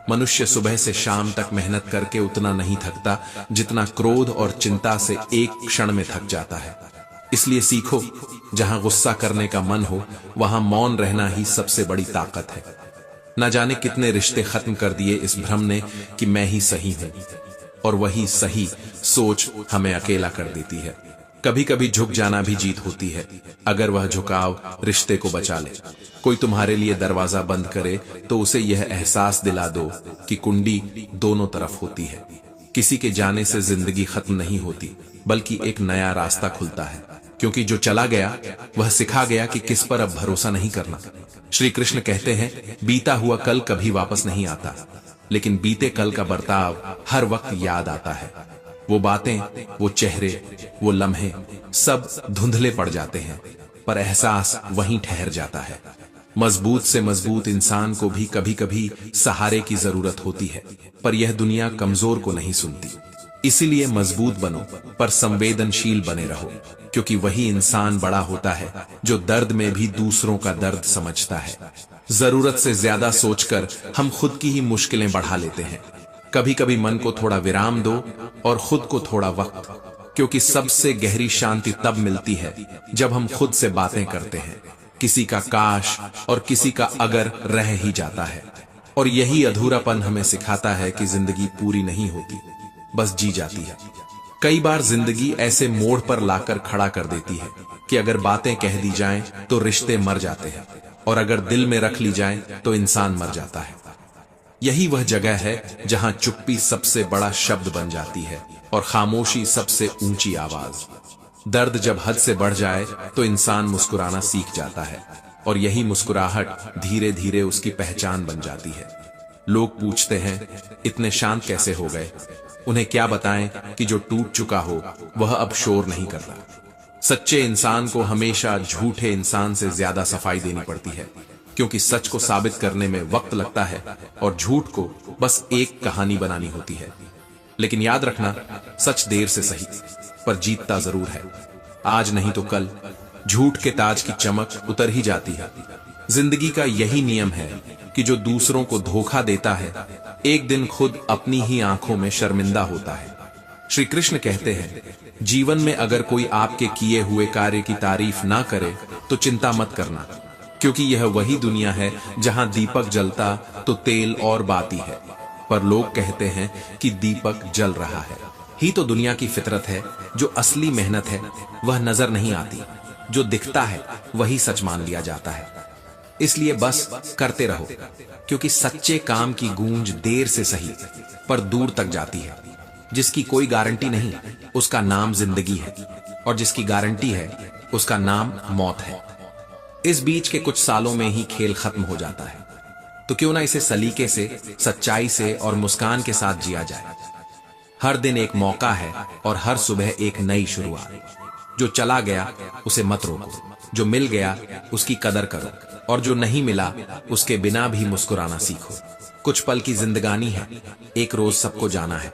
मनुष्य सुबह से शाम तक मेहनत करके उतना नहीं थकता जितना क्रोध और चिंता से एक क्षण में थक जाता है। इसलिए सीखो, जहां गुस्सा करने का मन हो वहां मौन रहना ही सबसे बड़ी ताकत है। न जाने कितने रिश्ते खत्म कर दिए इस भ्रम ने कि मैं ही सही हूं, और वही सही सोच हमें अकेला कर देती है। कभी कभी झुक जाना भी जीत होती है, अगर वह झुकाव रिश्ते को बचा ले। कोई तुम्हारे लिए दरवाजा बंद करे तो उसे यह एहसास दिला दो कि कुंडी दोनों तरफ होती है। किसी के जाने से जिंदगी खत्म नहीं होती, बल्कि एक नया रास्ता खुलता है, क्योंकि जो चला गया वह सिखा गया कि किस पर अब भरोसा नहीं करना। श्री कृष्ण कहते हैं, बीता हुआ कल कभी वापस नहीं आता, लेकिन बीते कल का बर्ताव हर वक्त याद आता है। वो बातें, वो चेहरे, वो लम्हे सब धुंधले पड़ जाते हैं, पर एहसास वहीं ठहर जाता है। मजबूत से मजबूत इंसान को भी कभी कभी सहारे की जरूरत होती है, पर यह दुनिया कमजोर को नहीं सुनती। इसीलिए मजबूत बनो पर संवेदनशील बने रहो, क्योंकि वही इंसान बड़ा होता है जो दर्द में भी दूसरों का दर्द समझता है। जरूरत से ज्यादा सोचकर हम खुद की ही मुश्किलें बढ़ा लेते हैं। कभी कभी मन को थोड़ा विराम दो और खुद को थोड़ा वक्त, क्योंकि सबसे गहरी शांति तब मिलती है जब हम खुद से बातें करते हैं। किसी का काश और किसी का अगर रह ही जाता है, और यही अधूरापन हमें सिखाता है कि जिंदगी पूरी नहीं होती, बस जी जाती है। कई बार जिंदगी ऐसे मोड़ पर लाकर खड़ा कर देती है कि अगर बातें कह दी जाएं तो रिश्ते मर जाते हैं, और अगर दिल में रख ली जाएं तो इंसान मर जाता है। यही वह जगह है जहां चुप्पी सबसे बड़ा शब्द बन जाती है और खामोशी सबसे ऊंची आवाज। दर्द जब हद से बढ़ जाए तो इंसान मुस्कुराना सीख जाता है, और यही मुस्कुराहट धीरे धीरे उसकी पहचान बन जाती है। लोग पूछते हैं, इतने शांत कैसे हो गए? उन्हें क्या बताएं कि जो टूट चुका हो वह अब शोर नहीं करता। सच्चे इंसान को हमेशा झूठे इंसान से ज्यादा सफाई देनी पड़ती है, क्योंकि सच को साबित करने में वक्त लगता है और झूठ को बस एक कहानी बनानी होती है। लेकिन याद रखना, सच देर से सही, पर जीतता जरूर है। आज नहीं तो कल झूठ के ताज की चमक उतर ही जाती है। जिंदगी का यही नियम है कि जो दूसरों को धोखा देता है एक दिन खुद अपनी ही आंखों में शर्मिंदा होता है। श्री कृष्ण कहते हैं, जीवन में अगर कोई आपके किए हुए कार्य की तारीफ ना करे तो चिंता मत करना, क्योंकि यह वही दुनिया है जहां दीपक जलता तो तेल और बाती है, पर लोग कहते हैं कि दीपक जल रहा है। ही तो दुनिया की फितरत है। जो असली मेहनत है वह नजर नहीं आती, जो दिखता है वही सच मान लिया जाता है। इसलिए बस करते रहो, क्योंकि सच्चे काम की गूंज देर से सही पर दूर तक जाती है। जिसकी कोई गारंटी नहीं उसका नाम जिंदगी है, और जिसकी गारंटी है उसका नाम मौत है। इस बीच के कुछ सालों में ही खेल खत्म हो जाता है, तो क्यों ना इसे सलीके से, सच्चाई से और मुस्कान के साथ जिया जाए। हर दिन एक मौका है और हर सुबह एक नई शुरुआत। जो चला गया उसे मत रोको, जो मिल गया उसकी कदर करो, और जो नहीं मिला उसके बिना भी मुस्कुराना सीखो। कुछ पल की जिंदगानी है, एक रोज सबको जाना है,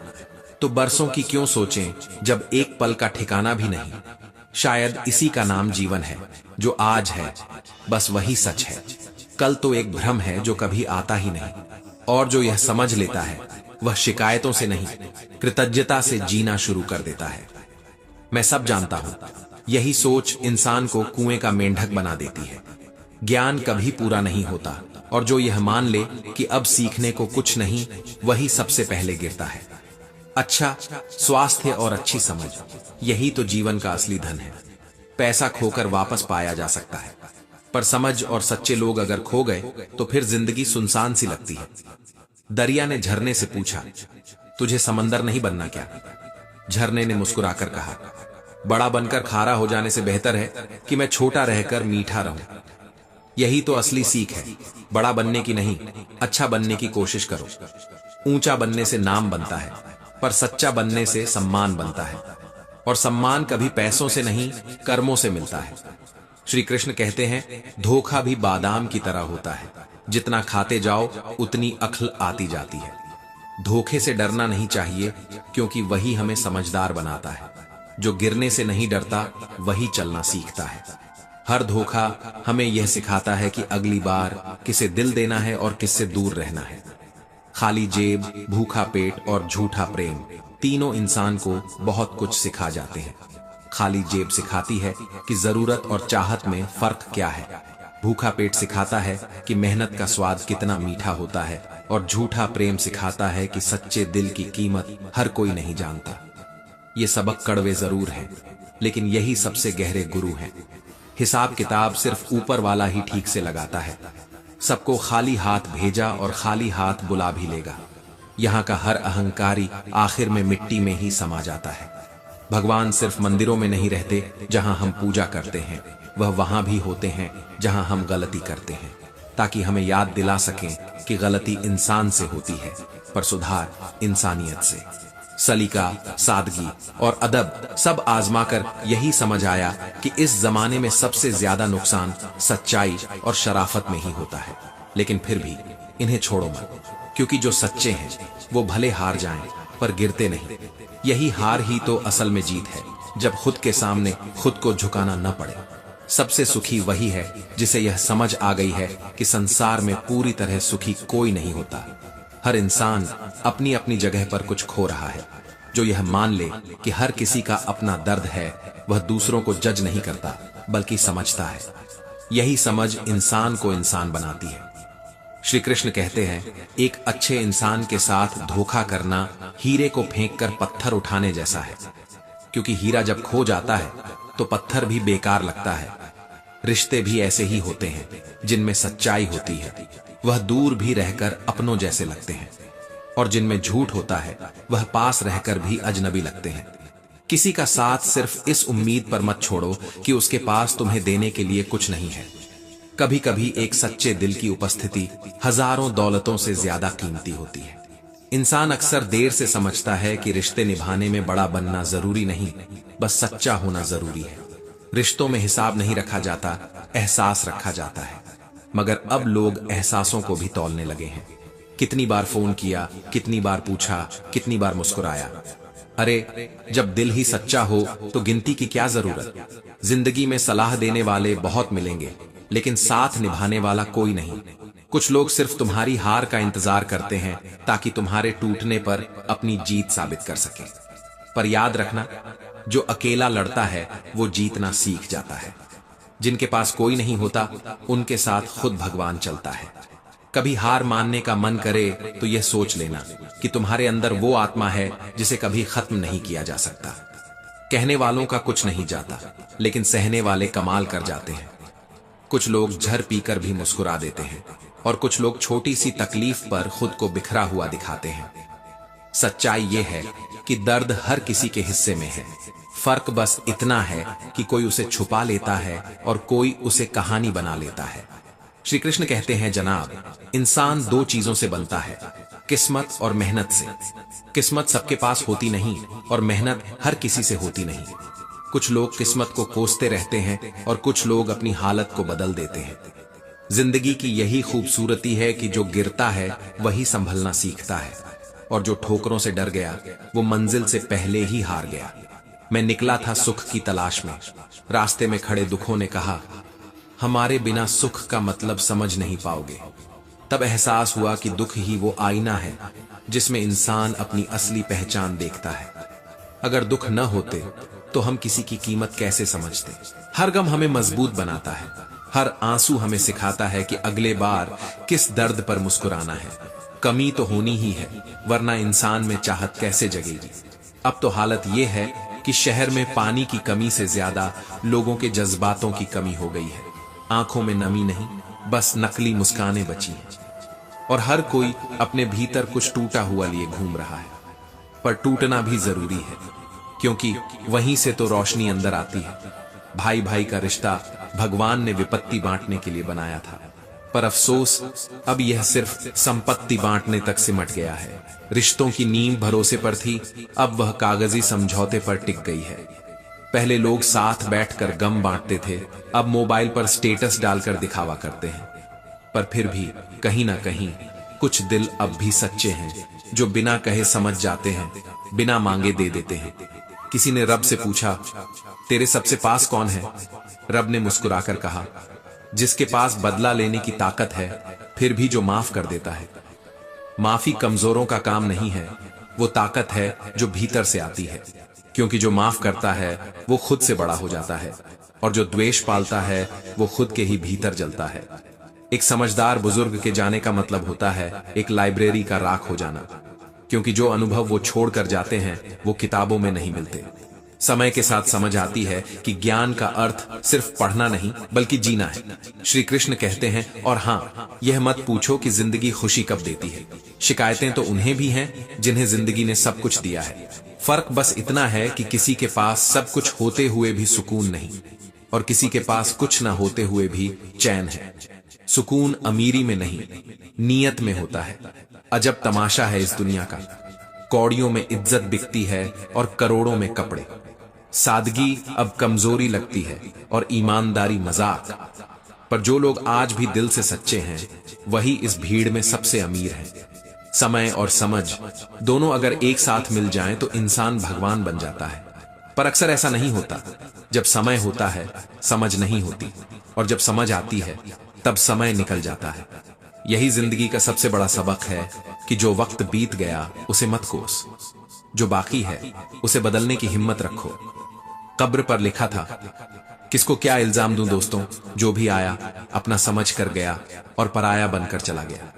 तो बरसों की क्यों सोचें जब एक पल का ठिकाना भी नहीं। शायद इसी का नाम जीवन है, जो आज है बस वही सच है। कल तो एक भ्रम है जो कभी आता ही नहीं, और जो यह समझ लेता है वह शिकायतों से नहीं कृतज्ञता से जीना शुरू कर देता है। मैं सब जानता हूं, यही सोच इंसान को कुएं का मेंढक बना देती है। ज्ञान कभी पूरा नहीं होता, और जो यह मान ले कि अब सीखने को कुछ नहीं, वही सबसे पहले गिरता है। अच्छा स्वास्थ्य और अच्छी समझ, यही तो जीवन का असली धन है। पैसा खोकर वापस पाया जा सकता है, पर समझ और सच्चे लोग अगर खो गए तो फिर जिंदगी सुनसान सी लगती है। दरिया ने झरने से पूछा, तुझे समंदर नहीं बनना क्या? झरने ने मुस्कुराकर कहा, बड़ा बनकर खारा हो जाने से बेहतर है कि मैं छोटा रहकर मीठा रहूं। यही तो असली सीख है, बड़ा बनने की नहीं, अच्छा बनने की कोशिश करो। ऊंचा बनने से नाम बनता है, पर सच्चा बनने से सम्मान बनता है, और सम्मान कभी पैसों से नहीं कर्मों से मिलता है। श्री कृष्ण कहते हैं, धोखा भी बादाम की तरह होता है, जितना खाते जाओ उतनी अक्ल आती जाती है। धोखे से डरना नहीं चाहिए, क्योंकि वही हमें समझदार बनाता है। जो गिरने से नहीं डरता वही चलना सीखता है। हर धोखा हमें यह सिखाता है कि अगली बार किसे दिल देना है और किससे दूर रहना है। खाली जेब, भूखा पेट और झूठा प्रेम, तीनों इंसान को बहुत कुछ सिखा जाते हैं। खाली जेब सिखाती है कि जरूरत और चाहत में फर्क क्या है। भूखा पेट सिखाता है कि मेहनत का स्वाद कितना मीठा होता है, और झूठा प्रेम सिखाता है कि सच्चे दिल की कीमत हर कोई नहीं जानता। ये सबक कड़वे जरूर हैं, लेकिन यही सबसे गहरे गुरु हैं। हिसाब किताब सिर्फ ऊपर वाला ही ठीक से लगाता है। सबको खाली हाथ भेजा और खाली हाथ बुला भी लेगा। यहाँ का हर अहंकारी आखिर में मिट्टी में ही समा जाता है। भगवान सिर्फ मंदिरों में नहीं रहते जहां हम पूजा करते हैं, वह वहां भी होते हैं जहां हम गलती करते हैं, ताकि हमें याद दिला सकें कि गलती इंसान से होती है, पर सुधार इंसानियत से। सलीका, सादगी और अदब सब आजमा कर यही समझ आया कि इस जमाने में सबसे ज्यादा नुकसान सच्चाई और शराफत में ही होता है। लेकिन फिर भी इन्हें छोड़ो मत, क्योंकि जो सच्चे हैं वो भले हार जाएं पर गिरते नहीं। यही हार ही तो असल में जीत है, जब खुद के सामने खुद को झुकाना न पड़े। सबसे सुखी वही है जिसे यह समझ आ गई है कि संसार में पूरी तरह सुखी कोई नहीं होता। हर इंसान अपनी अपनी जगह पर कुछ खो रहा है। जो यह मान ले कि हर किसी का अपना दर्द है, वह दूसरों को जज नहीं करता बल्कि समझता है। यही समझ इंसान को इंसान बनाती है। श्री कृष्ण कहते हैं, एक अच्छे इंसान के साथ धोखा करना हीरे को फेंककर पत्थर उठाने जैसा है, क्योंकि हीरा जब खो जाता है तो पत्थर भी बेकार लगता है। रिश्ते भी ऐसे ही होते हैं, जिनमें सच्चाई होती है वह दूर भी रहकर अपनों जैसे लगते हैं, और जिनमें झूठ होता है वह पास रहकर भी अजनबी लगते हैं। किसी का साथ सिर्फ इस उम्मीद पर मत छोड़ो कि उसके पास तुम्हें देने के लिए कुछ नहीं है। कभी कभी एक सच्चे दिल की उपस्थिति हजारों दौलतों से ज्यादा कीमती होती है। इंसान अक्सर देर से समझता है कि रिश्ते निभाने में बड़ा बनना जरूरी नहीं, बस सच्चा होना जरूरी है। रिश्तों में हिसाब नहीं रखा जाता, एहसास रखा जाता है। मगर अब लोग एहसासों को भी तौलने लगे हैं। कितनी बार फोन किया, कितनी बार पूछा, कितनी बार मुस्कुराया। अरे जब दिल ही सच्चा हो तो गिनती की क्या जरूरत। जिंदगी में सलाह देने वाले बहुत मिलेंगे, लेकिन साथ निभाने वाला कोई नहीं। कुछ लोग सिर्फ तुम्हारी हार का इंतजार करते हैं ताकि तुम्हारे टूटने पर अपनी जीत साबित कर सके। पर याद रखना, जो अकेला लड़ता है वो जीतना सीख जाता है। जिनके पास कोई नहीं होता उनके साथ खुद भगवान चलता है। कभी हार मानने का मन करे तो यह सोच लेना कि तुम्हारे अंदर वो आत्मा है जिसे कभी खत्म नहीं किया जा सकता। कहने वालों का कुछ नहीं जाता, लेकिन सहने वाले कमाल कर जाते हैं। कुछ लोग झर पीकर भी मुस्कुरा देते हैं और कुछ लोग छोटी सी तकलीफ पर खुद को बिखरा हुआ दिखाते हैं। सच्चाई यह है कि दर्द हर किसी के हिस्से में है। फर्क बस इतना है कि कोई उसे छुपा लेता है और कोई उसे कहानी बना लेता है। श्री कृष्ण कहते हैं, जनाब, इंसान दो चीजों से बनता है, किस्मत और मेहनत से। किस्मत सबके पास होती नहीं और मेहनत हर किसी से होती नहीं। कुछ लोग किस्मत को कोसते रहते हैं और कुछ लोग अपनी हालत को बदल देते हैं। जिंदगी की यही खूबसूरती है कि जो गिरता है वही संभलना सीखता है, और जो ठोकरों से डर गया वो मंजिल से पहले ही हार गया। मैं निकला था सुख की तलाश में। रास्ते में खड़े दुखों ने कहा, हमारे बिना सुख का मतलब समझ नहीं पाओगे। तब एहसास हुआ कि दुख ही वो आईना है जिसमें इंसान अपनी असली पहचान देखता है। अगर दुख न होते तो हम किसी की कीमत कैसे समझते। हर गम हमें मजबूत बनाता है, हर आंसू हमें सिखाता है कि अगले बार किस दर्द पर मुस्कुराना है। कमी तो होनी ही है, वरना इंसान में चाहत कैसे जगेगी। अब तो हालत यह है कि शहर में पानी की कमी से ज्यादा लोगों के जज्बातों की कमी हो गई है। आंखों में नमी नहीं, बस नकली मुस्कानें बची हैं, और हर कोई अपने भीतर कुछ टूटा हुआ लिए घूम रहा है। पर टूटना भी जरूरी है, क्योंकि वहीं से तो रोशनी अंदर आती है। भाई भाई का रिश्ता भगवान ने विपत्ति बांटने के लिए बनाया था, पर अफसोस अब यह सिर्फ संपत्ति बांटने तक सिमट गया है। रिश्तों की नींव भरोसे पर थी, अब वह कागजी समझौते पर टिक गई है। पहले लोग साथ बैठकर गम बांटते थे, अब मोबाइल पर स्टेटस डालकर दिखावा करते हैं। पर फिर भी कहीं ना कहीं कुछ दिल अब भी सच्चे हैं, जो बिना कहे समझ जाते हैं, बिना मांगे दे देते हैं। किसी ने रब से पूछा, तेरे सबसे पास कौन है? रब ने मुस्कुराकर कहा, जिसके पास बदला लेने की ताकत है, फिर भी जो माफ कर देता है। माफी कमजोरों का काम नहीं है, वो ताकत है जो भीतर से आती है। क्योंकि जो माफ करता है वो खुद से बड़ा हो जाता है, और जो द्वेष पालता है वो खुद के ही भीतर जलता है। एक समझदार बुजुर्ग के जाने का मतलब होता है एक लाइब्रेरी का राख हो जाना, क्योंकि जो अनुभव वो छोड़कर जाते हैं वो किताबों में नहीं मिलते। समय के साथ समझ आती है कि ज्ञान का अर्थ सिर्फ पढ़ना नहीं बल्कि जीना है। श्री कृष्ण कहते हैं, और हाँ, यह मत पूछो कि जिंदगी खुशी कब देती है। शिकायतें तो उन्हें भी हैं जिन्हें जिंदगी ने सब कुछ दिया है। फर्क बस इतना है कि किसी के पास सब कुछ होते हुए भी सुकून नहीं, और किसी के पास कुछ ना होते हुए भी चैन है। सुकून अमीरी में नहीं, नीयत में होता है। अजब तमाशा है इस दुनिया का, कौड़ियों में इज्जत बिकती है और करोड़ों में कपड़े। सादगी अब कमजोरी लगती है और ईमानदारी मजाक। पर जो लोग आज भी दिल से सच्चे हैं वही इस भीड़ में सबसे अमीर हैं। समय और समझ दोनों अगर एक साथ मिल जाएं तो इंसान भगवान बन जाता है। पर अक्सर ऐसा नहीं होता। जब समय होता है समझ नहीं होती, और जब समझ आती है तब समय निकल जाता है। यही जिंदगी का सबसे बड़ा सबक है कि जो वक्त बीत गया उसे मत कोस, जो बाकी है उसे बदलने की हिम्मत रखो। कब्र पर लिखा था, किसको क्या इल्जाम दूं दोस्तों, जो भी आया अपना समझ कर गया और पराया बनकर चला गया।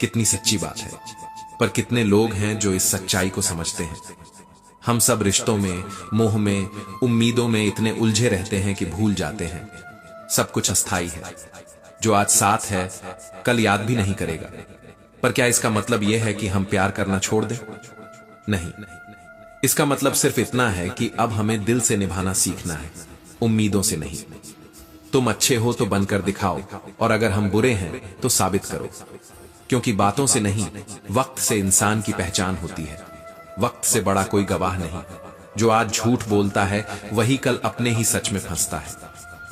कितनी सच्ची बात है, पर कितने लोग हैं जो इस सच्चाई को समझते हैं। हम सब रिश्तों में, मोह में, उम्मीदों में इतने उलझे रहते हैं कि भूल जाते हैं सब कुछ अस्थाई है। जो आज साथ है कल याद भी नहीं करेगा। पर क्या इसका मतलब यह है कि हम प्यार करना छोड़ दें? नहीं, इसका मतलब सिर्फ इतना है कि अब हमें दिल से निभाना सीखना है, उम्मीदों से नहीं। तुम अच्छे हो तो बनकर दिखाओ, और अगर हम बुरे हैं तो साबित करो। क्योंकि बातों से नहीं, वक्त से इंसान की पहचान होती है। वक्त से बड़ा कोई गवाह नहीं। जो आज झूठ बोलता है वही कल अपने ही सच में फंसता है।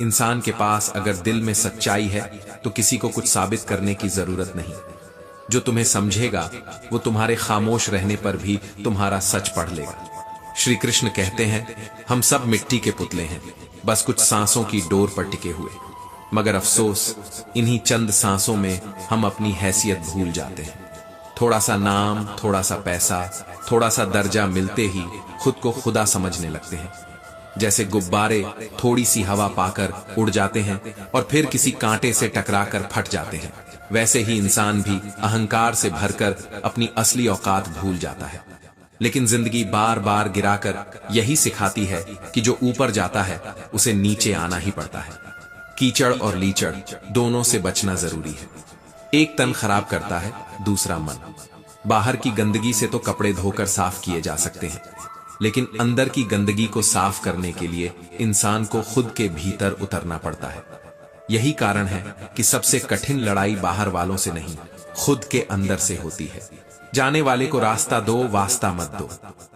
इंसान के पास अगर दिल में सच्चाई है तो किसी को कुछ साबित करने की जरूरत नहीं। जो तुम्हें समझेगा वो तुम्हारे खामोश रहने पर भी तुम्हारा सच पढ़ लेगा। श्री कृष्ण कहते हैं, हम सब मिट्टी के पुतले हैं, बस कुछ सांसों की डोर पर टिके हुए। मगर अफसोस, इन्हीं चंद सांसों में हम अपनी हैसियत भूल जाते हैं। थोड़ा सा नाम, थोड़ा सा पैसा, थोड़ा सा दर्जा मिलते ही खुद को खुदा समझने लगते हैं। जैसे गुब्बारे थोड़ी सी हवा पाकर उड़ जाते हैं और फिर किसी कांटे से टकराकर फट जाते हैं, वैसे ही इंसान भी अहंकार से भरकर अपनी असली औकात भूल जाता है। लेकिन जिंदगी बार बार गिराकर यही सिखाती है कि जो ऊपर जाता है उसे नीचे आना ही पड़ता है। कीचड़ और लीचड़ दोनों से बचना जरूरी है। एक तन खराब करता है, दूसरा मन। बाहर की गंदगी से तो कपड़े धोकर साफ किए जा सकते हैं, लेकिन अंदर की गंदगी को साफ करने के लिए इंसान को खुद के भीतर उतरना पड़ता है। यही कारण है कि सबसे कठिन लड़ाई बाहर वालों से नहीं, खुद के अंदर से होती है। जाने वाले को रास्ता दो, वास्ता मत दो।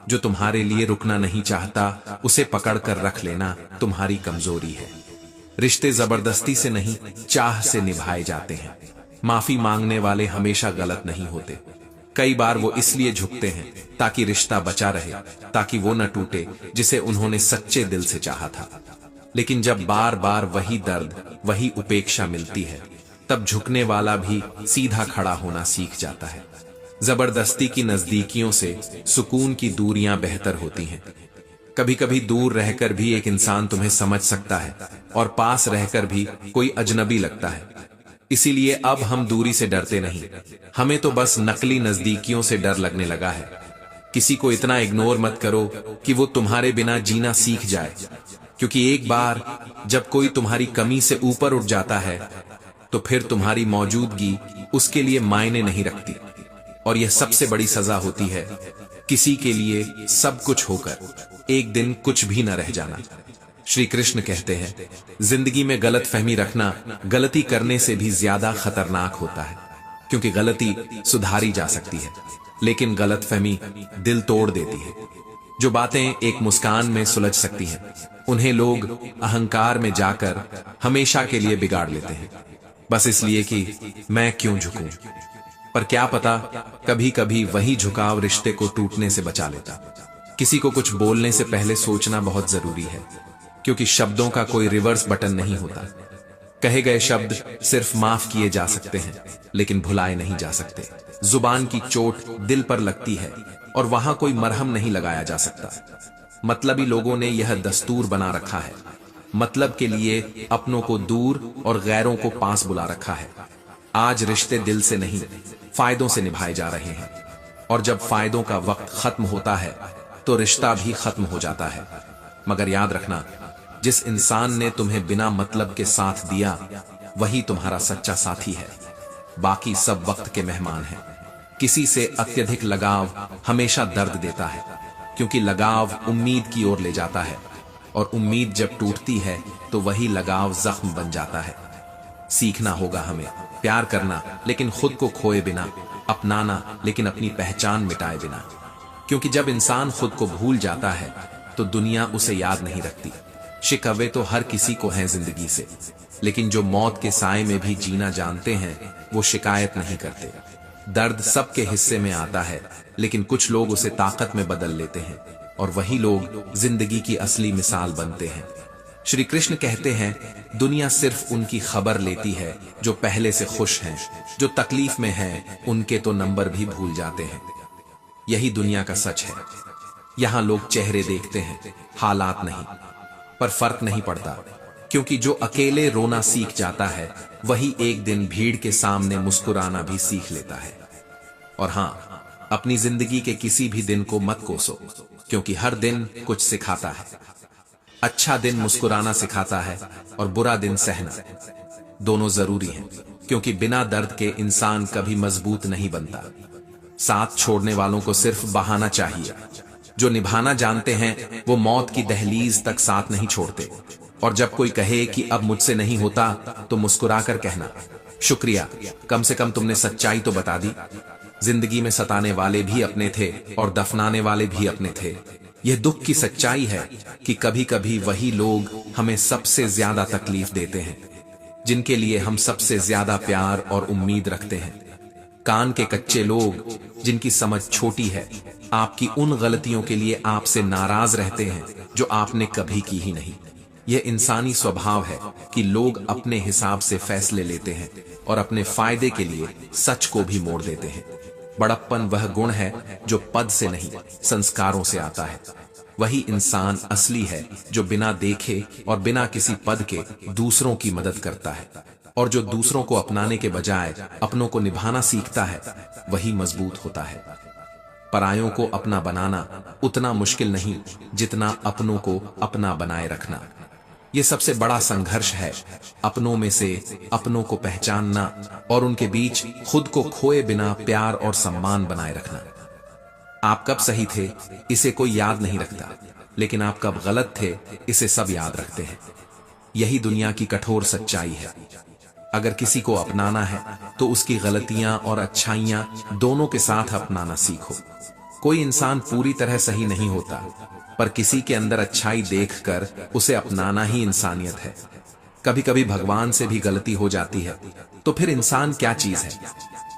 जो तुम्हारे लिए रुकना नहीं चाहता, उसे पकड़कर रख लेना तुम्हारी कमजोरी है। रिश्ते जबरदस्ती से नहीं, चाह से निभाए जाते हैं। माफी मांगने वाले हमेशा गलत नहीं होते। कई बार वो इसलिए झुकते हैं ताकि रिश्ता बचा रहे, ताकि वो न टूटे जिसे उन्होंने सच्चे दिल से चाहा था। लेकिन जब बार बार वही दर्द, वही उपेक्षा मिलती है, तब झुकने वाला भी सीधा खड़ा होना सीख जाता है। जबरदस्ती की नजदीकियों से सुकून की दूरियां बेहतर होती हैं। कभी कभी दूर रहकर भी एक इंसान तुम्हें समझ सकता है और पास रहकर भी कोई अजनबी लगता है। इसीलिए अब हम दूरी से डरते नहीं, हमें तो बस नकली नजदीकियों से डर लगने लगा है। किसी को इतना इग्नोर मत करो कि वो तुम्हारे बिना जीना सीख जाए, क्योंकि एक बार जब कोई तुम्हारी कमी से ऊपर उठ जाता है तो फिर तुम्हारी मौजूदगी उसके लिए मायने नहीं रखती। और यह सबसे बड़ी सजा होती है, किसी के लिए सब कुछ होकर एक दिन कुछ भी न रह जाना। श्री कृष्ण कहते हैं, जिंदगी में गलत फहमी रखना गलती करने से भी ज्यादा खतरनाक होता है, क्योंकि गलती सुधारी जा सकती है, लेकिन गलत फहमी दिल तोड़ देती है। जो बातें एक मुस्कान में सुलझ सकती हैं, उन्हें लोग अहंकार में जाकर हमेशा के लिए बिगाड़ लेते हैं, बस इसलिए कि मैं क्यों झुकूं। पर क्या पता, कभी कभी वही झुकाव रिश्ते को टूटने से बचा लेता। किसी को कुछ बोलने से पहले सोचना बहुत जरूरी है, क्योंकि शब्दों का कोई रिवर्स बटन नहीं होता। कहे गए शब्द सिर्फ माफ किए जा सकते हैं, लेकिन भुलाए नहीं जा सकते। जुबान की चोट दिल पर लगती है और वहां कोई मरहम नहीं लगाया जा सकता। मतलबी लोगों ने यह दस्तूर बना रखा है, मतलब के लिए अपनों को दूर और गैरों को पास बुला रखा है। आज रिश्ते दिल से नहीं, फायदों से निभाए जा रहे हैं, और जब फायदों का वक्त खत्म होता है तो रिश्ता भी खत्म हो जाता है। मगर याद रखना, जिस इंसान ने तुम्हें बिना मतलब के साथ दिया, वही तुम्हारा सच्चा साथी है। बाकी सब वक्त के मेहमान हैं। किसी से अत्यधिक लगाव हमेशा दर्द देता है, क्योंकि लगाव उम्मीद की ओर ले जाता है, और उम्मीद जब टूटती है तो वही लगाव जख्म बन जाता है। सीखना होगा हमें प्यार करना, लेकिन खुद को खोए बिना, अपनाना लेकिन अपनी पहचान मिटाए बिना। क्योंकि जब इंसान खुद को भूल जाता है तो दुनिया उसे याद नहीं रखती। शिकवे तो हर किसी को हैं जिंदगी से, लेकिन जो मौत के साए में भी जीना जानते हैं वो शिकायत नहीं करते। दर्द सबके हिस्से में आता है, लेकिन कुछ लोग उसे ताकत में बदल लेते हैं, और वही लोग जिंदगी की असली मिसाल बनते हैं। श्री कृष्ण कहते हैं, दुनिया सिर्फ उनकी खबर लेती है जो पहले से खुश हैं, जो तकलीफ में हैं उनके तो नंबर भी भूल जाते हैं। यही दुनिया का सच है। यहां लोग चेहरे देखते हैं, हालात नहीं। पर फर्क नहीं पड़ता, क्योंकि जो अकेले रोना सीख जाता है वही एक दिन भीड़ के सामने मुस्कुराना भी सीख लेता है। और हां, अपनी जिंदगी के किसी भी दिन को मत कोसो, क्योंकि हर दिन कुछ सिखाता है। अच्छा दिन मुस्कुराना सिखाता है और बुरा दिन सहना। दोनों जरूरी हैं, क्योंकि बिना दर्द के इंसान कभी मजबूत नहीं बनता। साथ छोड़ने वालों को सिर्फ बहाना चाहिए, जो निभाना जानते हैं वो मौत की दहलीज तक साथ नहीं छोड़ते। और जब कोई कहे कि अब मुझसे नहीं होता, तो मुस्कुराकर कहना, शुक्रिया, कम से कम तुमने सच्चाई तो बता दी। जिंदगी में सताने वाले भी अपने थे और दफनाने वाले भी अपने थे। यह दुख की सच्चाई है कि कभी कभी वही लोग हमें सबसे ज्यादा तकलीफ देते हैं, जिनके लिए हम सबसे ज्यादा प्यार और उम्मीद रखते हैं। कान के कच्चे लोग, जिनकी समझ छोटी है, आपकी उन गलतियों के लिए आपसे नाराज रहते हैं जो आपने कभी की ही नहीं। यह इंसानी स्वभाव है कि लोग अपने हिसाब से फैसले लेते हैं और अपने फायदे के लिए सच को भी मोड़ देते हैं। बड़प्पन वह गुण है जो पद से नहीं, संस्कारों से आता है। वही इंसान असली है जो बिना देखे और बिना किसी पद के दूसरों की मदद करता है, और जो दूसरों को अपनाने के बजाय अपनों को निभाना सीखता है, वही मजबूत होता है। परायों को अपना बनाना उतना मुश्किल नहीं जितना अपनों को अपना बनाए रखना। यह सबसे बड़ा संघर्ष है, अपनों में से अपनों को पहचानना और उनके बीच खुद को खोए बिना प्यार और सम्मान बनाए रखना। आप कब सही थे इसे कोई याद नहीं रखता, लेकिन आप कब गलत थे इसे सब याद रखते हैं। यही दुनिया की कठोर सच्चाई है। अगर किसी को अपनाना है तो उसकी गलतियां और अच्छाइयां दोनों के साथ अपनाना सीखो। कोई इंसान पूरी तरह सही नहीं होता, पर किसी के अंदर अच्छाई देखकर उसे अपनाना ही इंसानियत है। कभी कभी भगवान से भी गलती हो जाती है, तो फिर इंसान क्या चीज है?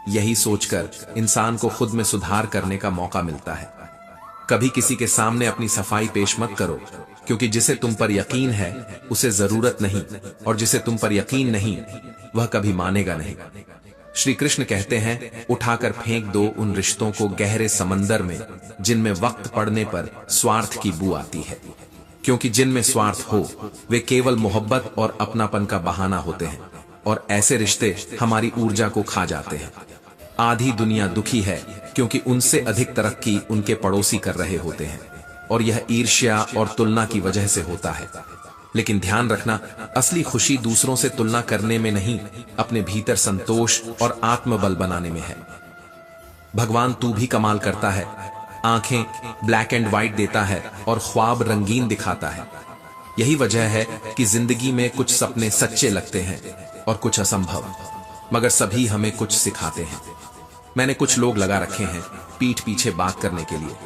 यही सोचकर इंसान को खुद में सुधार करने का मौका मिलता है। कभी किसी के सामने अपनी सफाई पेश मत करो, क्योंकि जिसे तुम पर यकीन है उसे जरूरत नहीं, और जिसे तुम पर यकीन नहीं वह कभी मानेगा नहीं। श्री कृष्ण कहते हैं, उठाकर फेंक दो उन रिश्तों को गहरे समंदर में जिनमें वक्त पड़ने पर स्वार्थ की बू आती है, क्योंकि जिनमें स्वार्थ हो वे केवल मोहब्बत और अपनापन का बहाना होते हैं, और ऐसे रिश्ते हमारी ऊर्जा को खा जाते हैं। आधी दुनिया दुखी है क्योंकि उनसे अधिक तरक्की उनके पड़ोसी कर रहे होते हैं, और यह ईर्ष्या और तुलना की वजह से होता है। लेकिन ध्यान रखना, असली खुशी दूसरों से तुलना करने में नहीं, अपने भीतर संतोष और आत्मबल बनाने में है। भगवान तू भी कमाल करता है, आंखें ब्लैक एंड व्हाइट देता है और ख्वाब रंगीन दिखाता है। यही वजह है कि जिंदगी में कुछ सपने सच्चे लगते हैं और कुछ असंभव, मगर सभी हमें कुछ सिखाते हैं। मैंने कुछ लोग लगा रखे हैं पीठ पीछे बात करने के लिए,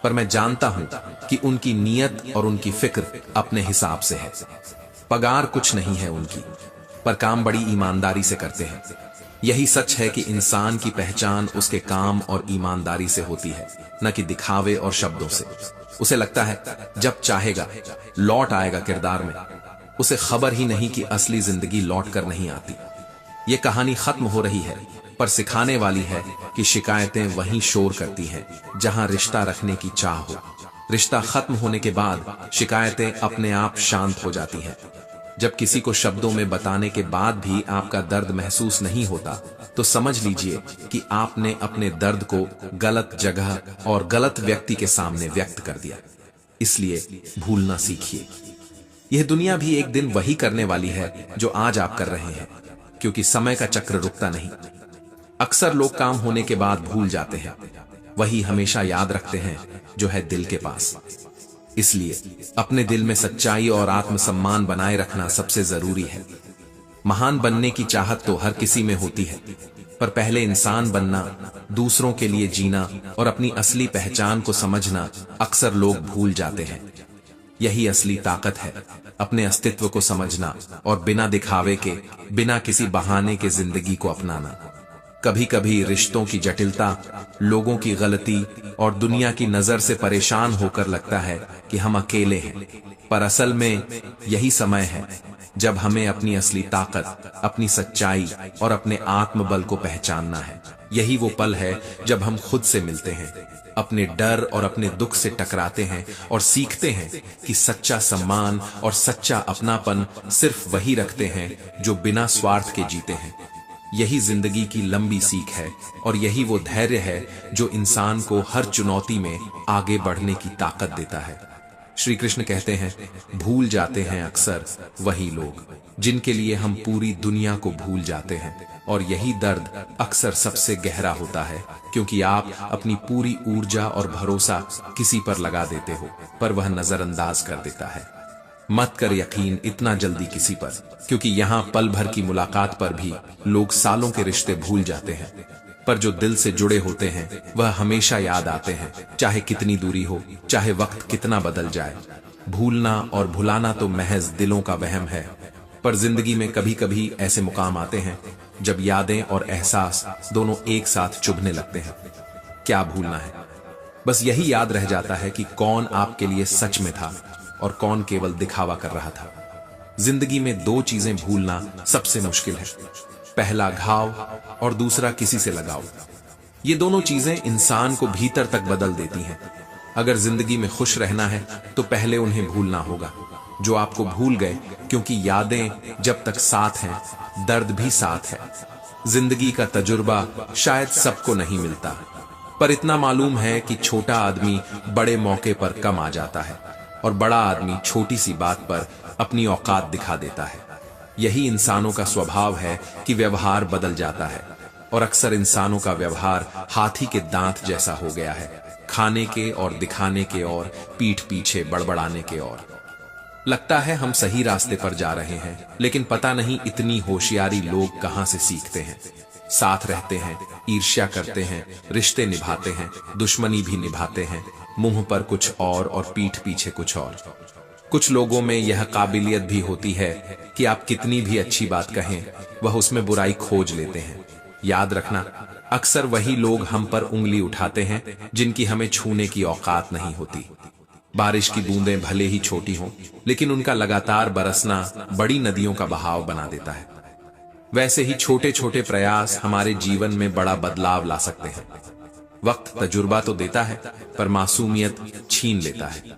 पर मैं जानता हूं कि उनकी नीयत और उनकी फिक्र अपने हिसाब से है। पगार कुछ नहीं है उनकी, पर काम बड़ी ईमानदारी से करते हैं। यही सच है कि इंसान की पहचान उसके काम और ईमानदारी से होती है, न कि दिखावे और शब्दों से। उसे लगता है जब चाहेगा लौट आएगा किरदार में। उसे खबर ही नहीं कि असली जिंदगी लौट कर नहीं आती। ये कहानी खत्म हो रही है, पर सिखाने वाली है कि शिकायतें वहीं शोर करती हैं जहां रिश्ता रखने की चाह हो। रिश्ता खत्म होने के बाद शिकायतें अपने आप शांत हो जाती हैं। जब किसी को शब्दों में बताने के बाद भी आपका दर्द महसूस नहीं होता, तो समझ लीजिए कि आपने अपने दर्द को गलत जगह और गलत व्यक्ति के सामने व्यक्त कर दिया। इसलिए भूलना सीखिए। यह दुनिया भी एक दिन वही करने वाली है जो आज आप कर रहे हैं, क्योंकि समय का चक्र रुकता नहीं। अक्सर लोग काम होने के बाद भूल जाते हैं, वही हमेशा याद रखते हैं जो है दिल के पास। इसलिए अपने दिल में सच्चाई और आत्मसम्मान बनाए रखना सबसे जरूरी है। महान बनने की चाहत तो हर किसी में होती है, पर पहले इंसान बनना, दूसरों के लिए जीना और अपनी असली पहचान को समझना अक्सर लोग भूल जाते हैं। यही असली ताकत है, अपने अस्तित्व को समझना और बिना दिखावे के, बिना किसी बहाने के जिंदगी को अपनाना। कभी कभी रिश्तों की जटिलता, लोगों की गलती और दुनिया की नजर से परेशान होकर लगता है कि हम अकेले हैं, पर असल में यही समय है जब हमें अपनी असली ताकत, अपनी सच्चाई और अपने आत्मबल को पहचानना है। यही वो पल है जब हम खुद से मिलते हैं, अपने डर और अपने दुख से टकराते हैं और सीखते हैं कि सच्चा सम्मान और सच्चा अपनापन सिर्फ वही रखते हैं जो बिना स्वार्थ के जीते हैं। यही जिंदगी की लंबी सीख है, और यही वो धैर्य है जो इंसान को हर चुनौती में आगे बढ़ने की ताकत देता है। श्री कृष्ण कहते हैं, भूल जाते हैं अक्सर वही लोग जिनके लिए हम पूरी दुनिया को भूल जाते हैं, और यही दर्द अक्सर सबसे गहरा होता है, क्योंकि आप अपनी पूरी ऊर्जा और भरोसा किसी पर लगा देते हो, पर वह नजरअंदाज कर देता है। मत कर यकीन इतना जल्दी किसी पर, क्योंकि यहाँ पल भर की मुलाकात पर भी लोग सालों के रिश्ते भूल जाते हैं, पर जो दिल से जुड़े होते हैं वह हमेशा याद आते हैं, चाहे कितनी दूरी हो, चाहे वक्त कितना बदल जाए। भूलना और भुलाना तो महज दिलों का वहम है, पर जिंदगी में कभी कभी ऐसे मुकाम आते हैं जब यादें और एहसास दोनों एक साथ चुभने लगते हैं। क्या भूलना है? बस यही याद रह जाता है कि कौन आपके लिए सच में था और कौन केवल दिखावा कर रहा था। जिंदगी में दो चीजें भूलना सबसे मुश्किल है, पहला घाव और दूसरा किसी से लगाव। ये दोनों चीजें इंसान को भीतर तक बदल देती हैं। अगर जिंदगी में खुश रहना है तो पहले उन्हें भूलना होगा जो आपको भूल गए, क्योंकि यादें जब तक साथ हैं दर्द भी साथ है। जिंदगी का तजुर्बा शायद सबको नहीं मिलता, पर इतना मालूम है कि छोटा आदमी बड़े मौके पर कम आ जाता है और बड़ा आदमी छोटी सी बात पर अपनी औकात दिखा देता है। यही इंसानों का स्वभाव है कि व्यवहार बदल जाता है, और अक्सर इंसानों का व्यवहार हाथी के दांत जैसा हो गया है, खाने के और दिखाने के और पीठ पीछे बड़बड़ाने के और। लगता है हम सही रास्ते पर जा रहे हैं, लेकिन पता नहीं इतनी होशियारी लोग कहां से सीखते हैं। साथ रहते हैं, ईर्ष्या करते हैं, रिश्ते निभाते हैं, दुश्मनी भी निभाते हैं, मुंह पर कुछ और पीठ पीछे कुछ और। कुछ लोगों में यह काबिलियत भी होती है कि आप कितनी भी अच्छी बात कहें, वह उसमें बुराई खोज लेते हैं। याद रखना, अक्सर वही लोग हम पर उंगली उठाते हैं जिनकी हमें छूने की औकात नहीं होती। बारिश की बूंदें भले ही छोटी हों, लेकिन उनका लगातार बरसना बड़ी नदियों का बहाव बना देता है। वैसे ही छोटे छोटे प्रयास हमारे जीवन में बड़ा बदलाव ला सकते हैं। वक्त तजुर्बा तो देता है, पर मासूमियत छीन लेता है।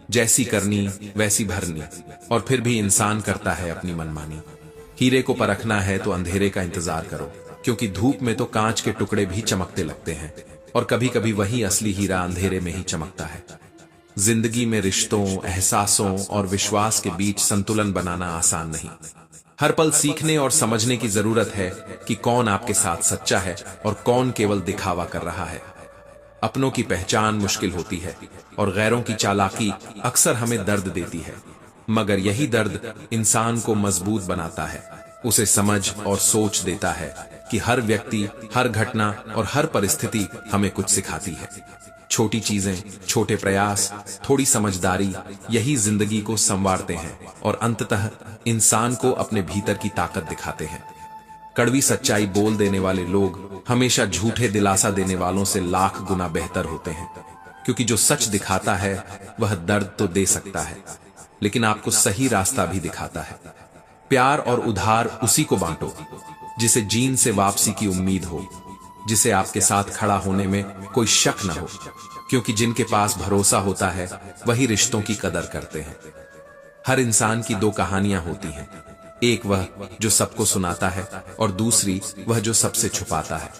जैसी करनी वैसी भरनी, और फिर भी इंसान करता है अपनी मनमानी। हीरे को परखना है तो अंधेरे का इंतजार करो, क्योंकि धूप में तो कांच के टुकड़े भी चमकते लगते हैं, और कभी कभी वही असली हीरा अंधेरे में ही चमकता है। जिंदगी में रिश्तों, एहसासों और विश्वास के बीच संतुलन बनाना आसान नहीं। हर पल सीखने और समझने की जरूरत है कि कौन आपके साथ सच्चा है और कौन केवल दिखावा कर रहा है। अपनों की पहचान मुश्किल होती है और गैरों की चालाकी अक्सर हमें दर्द देती है, मगर यही दर्द इंसान को मजबूत बनाता है। उसे समझ और सोच देता है कि हर व्यक्ति, हर घटना और हर परिस्थिति हमें कुछ सिखाती है। छोटी चीजें, छोटे प्रयास, थोड़ी समझदारी, यही जिंदगी को संवारते हैं और अंततः इंसान को अपने भीतर की ताकत दिखाते हैं। कड़वी सच्चाई बोल देने वाले लोग हमेशा झूठे दिलासा देने वालों से लाख गुना बेहतर होते हैं, क्योंकि जो सच दिखाता है वह दर्द तो दे सकता है, लेकिन आपको सही रास्ता भी दिखाता है। प्यार और उधार उसी को बांटो जिसे जीन से वापसी की उम्मीद हो, जिसे आपके साथ खड़ा होने में कोई शक न हो, क्योंकि जिनके पास भरोसा होता है वही रिश्तों की कदर करते हैं। हर इंसान की दो कहानियां होती हैं, एक वह जो सबको सुनाता है और दूसरी वह जो सबसे छुपाता है,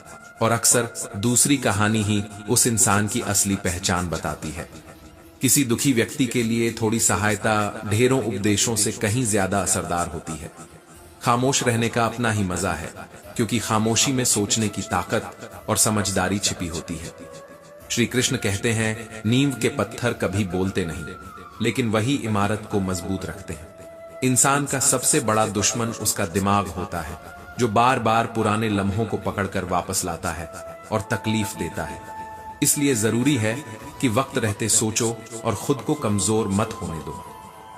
और अक्सर दूसरी कहानी ही उस इंसान की असली पहचान बताती है। किसी दुखी व्यक्ति के लिए थोड़ी सहायता ढेरों उपदेशों से कहीं ज्यादा असरदार होती है। खामोश रहने का अपना ही मजा है, क्योंकि खामोशी में सोचने की ताकत और समझदारी छिपी होती है। श्री कृष्ण कहते हैं, नींव के पत्थर कभी बोलते नहीं, लेकिन वही इमारत को मजबूत रखते हैं। इंसान का सबसे बड़ा दुश्मन उसका दिमाग होता है, जो बार बार पुराने लम्हों को पकड़कर वापस लाता है और तकलीफ देता है। इसलिए जरूरी है कि वक्त रहते सोचो और खुद को कमजोर मत होने दो।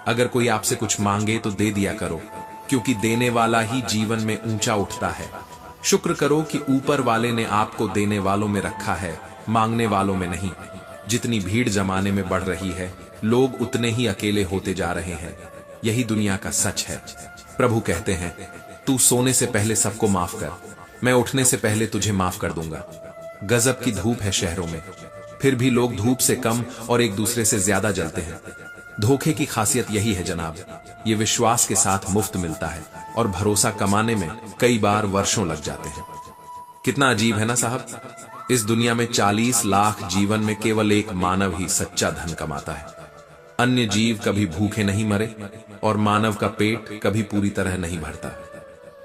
अगर कोई आपसे कुछ मांगे तो दे दिया करो, क्योंकि देने वाला ही जीवन में ऊंचा उठता है। शुक्र करो कि ऊपर वाले ने आपको देने वालों में रखा है, मांगने वालों में नहीं। जितनी भीड़ जमाने में बढ़ रही है, लोग उतने ही अकेले होते जा रहे हैं। यही दुनिया का सच है। प्रभु कहते हैं, तू सोने से पहले सबको माफ कर, मैं उठने से पहले तुझे माफ कर दूंगा। गजब की धूप है शहरों में, फिर भी लोग धूप से कम और एक दूसरे से ज्यादा जलते हैं। धोखे की खासियत यही है जनाब, ये विश्वास के साथ मुफ्त मिलता है और भरोसा कमाने में कई बार वर्षों लग जाते हैं। कितना अजीब है ना साहब, इस दुनिया में 40 लाख जीवन में केवल एक मानव ही सच्चा धन कमाता है। अन्य जीव कभी भूखे नहीं मरे और मानव का पेट कभी पूरी तरह नहीं भरता।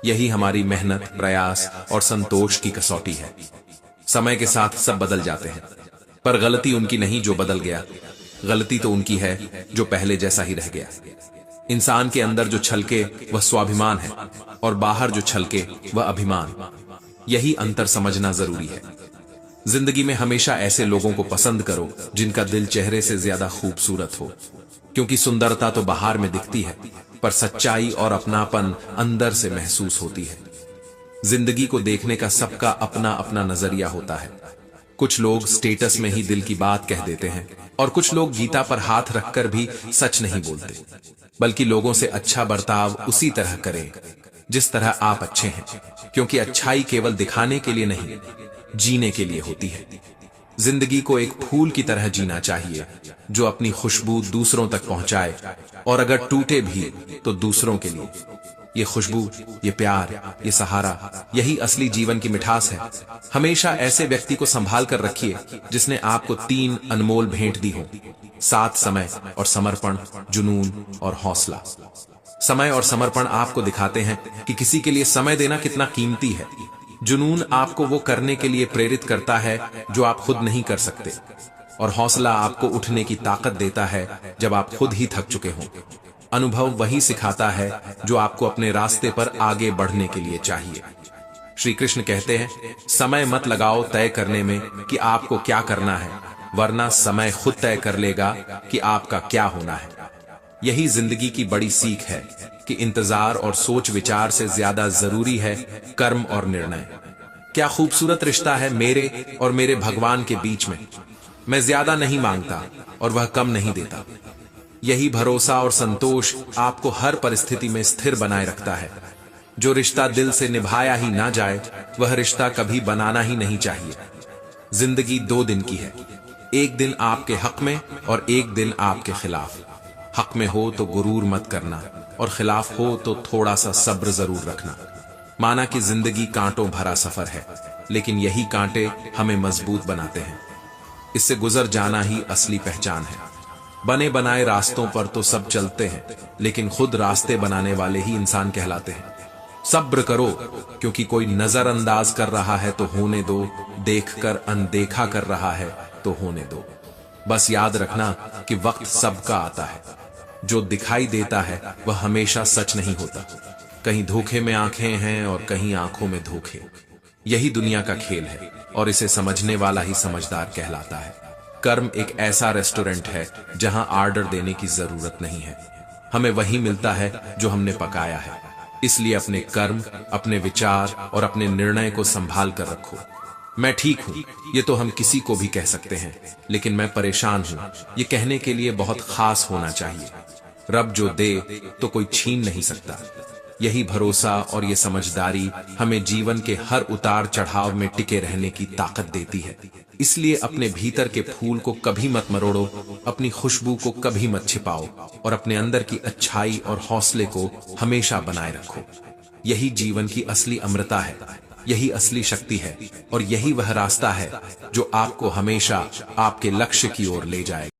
यही हमारी मेहनत, प्रयास और संतोष की कसौटी है। समय के साथ सब बदल जाते हैं, पर गलती उनकी नहीं जो बदल गया, गलती तो उनकी है जो पहले जैसा ही रह गया। इंसान के अंदर जो छलके वह स्वाभिमान है, और बाहर जो छलके वह अभिमान। यही अंतर समझना जरूरी है। जिंदगी में हमेशा ऐसे लोगों को पसंद करो जिनका दिल चेहरे से ज्यादा खूबसूरत हो, क्योंकि सुंदरता तो बाहर में दिखती है, पर सच्चाई और अपनापन अंदर से महसूस होती है। जिंदगी को देखने का सबका अपना अपना नजरिया होता है। कुछ लोग स्टेटस में ही दिल की बात कह देते हैं और कुछ लोग गीता पर हाथ रखकर भी सच नहीं बोलते, बल्कि लोगों से अच्छा बर्ताव उसी तरह करें जिस तरह आप अच्छे हैं, क्योंकि अच्छाई केवल दिखाने के लिए नहीं, जीने के लिए होती है। जिंदगी को एक फूल की तरह जीना चाहिए जो अपनी खुशबू दूसरों तक पहुंचाए, और अगर टूटे भी तो दूसरों के लिए। ये खुशबू, ये प्यार, ये सहारा, यही असली जीवन की मिठास है। हमेशा ऐसे व्यक्ति को संभाल कर रखिए जिसने आपको 3 अनमोल भेंट दी हो: साथ, समय और समर्पण, जुनून और हौसला। समय और समर्पण आपको दिखाते हैं कि किसी के लिए समय देना कितना कीमती है। जुनून आपको वो करने के लिए प्रेरित करता है जो आप खुद नहीं कर सकते, और हौसला आपको उठने की ताकत देता है जब आप खुद ही थक चुके हों। अनुभव वही सिखाता है जो आपको अपने रास्ते पर आगे बढ़ने के लिए चाहिए। श्री कृष्ण कहते हैं, समय मत लगाओ तय करने में कि आपको क्या करना है, वरना समय खुद तय कर लेगा कि आपका क्या होना है। यही जिंदगी की बड़ी सीख है कि इंतजार और सोच विचार से ज्यादा जरूरी है कर्म और निर्णय। क्या खूबसूरत रिश्ता है मेरे और मेरे भगवान के बीच में। मैं ज्यादा नहीं मांगता और वह कम नहीं देता। यही भरोसा और संतोष आपको हर परिस्थिति में स्थिर बनाए रखता है। जो रिश्ता दिल से निभाया ही ना जाए, वह रिश्ता कभी बनाना ही नहीं चाहिए। जिंदगी 2 दिन की है, एक दिन आपके हक में और एक दिन आपके खिलाफ। हक में हो तो गुरूर मत करना, और खिलाफ हो तो थोड़ा सा सब्र जरूर रखना। माना कि जिंदगी कांटों भरा सफर है, लेकिन यही कांटे हमें मजबूत बनाते हैं। इससे गुजर जाना ही असली पहचान है। बने बनाए रास्तों पर तो सब चलते हैं, लेकिन खुद रास्ते बनाने वाले ही इंसान कहलाते हैं। सब्र करो, क्योंकि कोई नजरअंदाज कर रहा है तो होने दो, देखकर अनदेखा कर रहा है तो होने दो। बस याद रखना कि वक्त सबका आता है। जो दिखाई देता है वह हमेशा सच नहीं होता। कहीं धोखे में आंखें हैं और कहीं आंखों में धोखे। यही दुनिया का खेल है, और इसे समझने वाला ही समझदार कहलाता है। कर्म एक ऐसा रेस्टोरेंट है जहां ऑर्डर देने की जरूरत नहीं है, हमें वही मिलता है जो हमने पकाया है। इसलिए अपने कर्म, अपने विचार और अपने निर्णय को संभाल कर रखो। मैं ठीक हूं, ये तो हम किसी को भी कह सकते हैं, लेकिन मैं परेशान हूं, ये कहने के लिए बहुत खास होना चाहिए। रब जो दे तो कोई छीन नहीं सकता। यही भरोसा और ये समझदारी हमें जीवन के हर उतार चढ़ाव में टिके रहने की ताकत देती है। इसलिए अपने भीतर के फूल को कभी मत मरोड़ो, अपनी खुशबू को कभी मत छिपाओ, और अपने अंदर की अच्छाई और हौसले को हमेशा बनाए रखो। यही जीवन की असली अमृता है, यही असली शक्ति है, और यही वह रास्ता है जो आपको हमेशा आपके लक्ष्य की ओर ले जाएगा।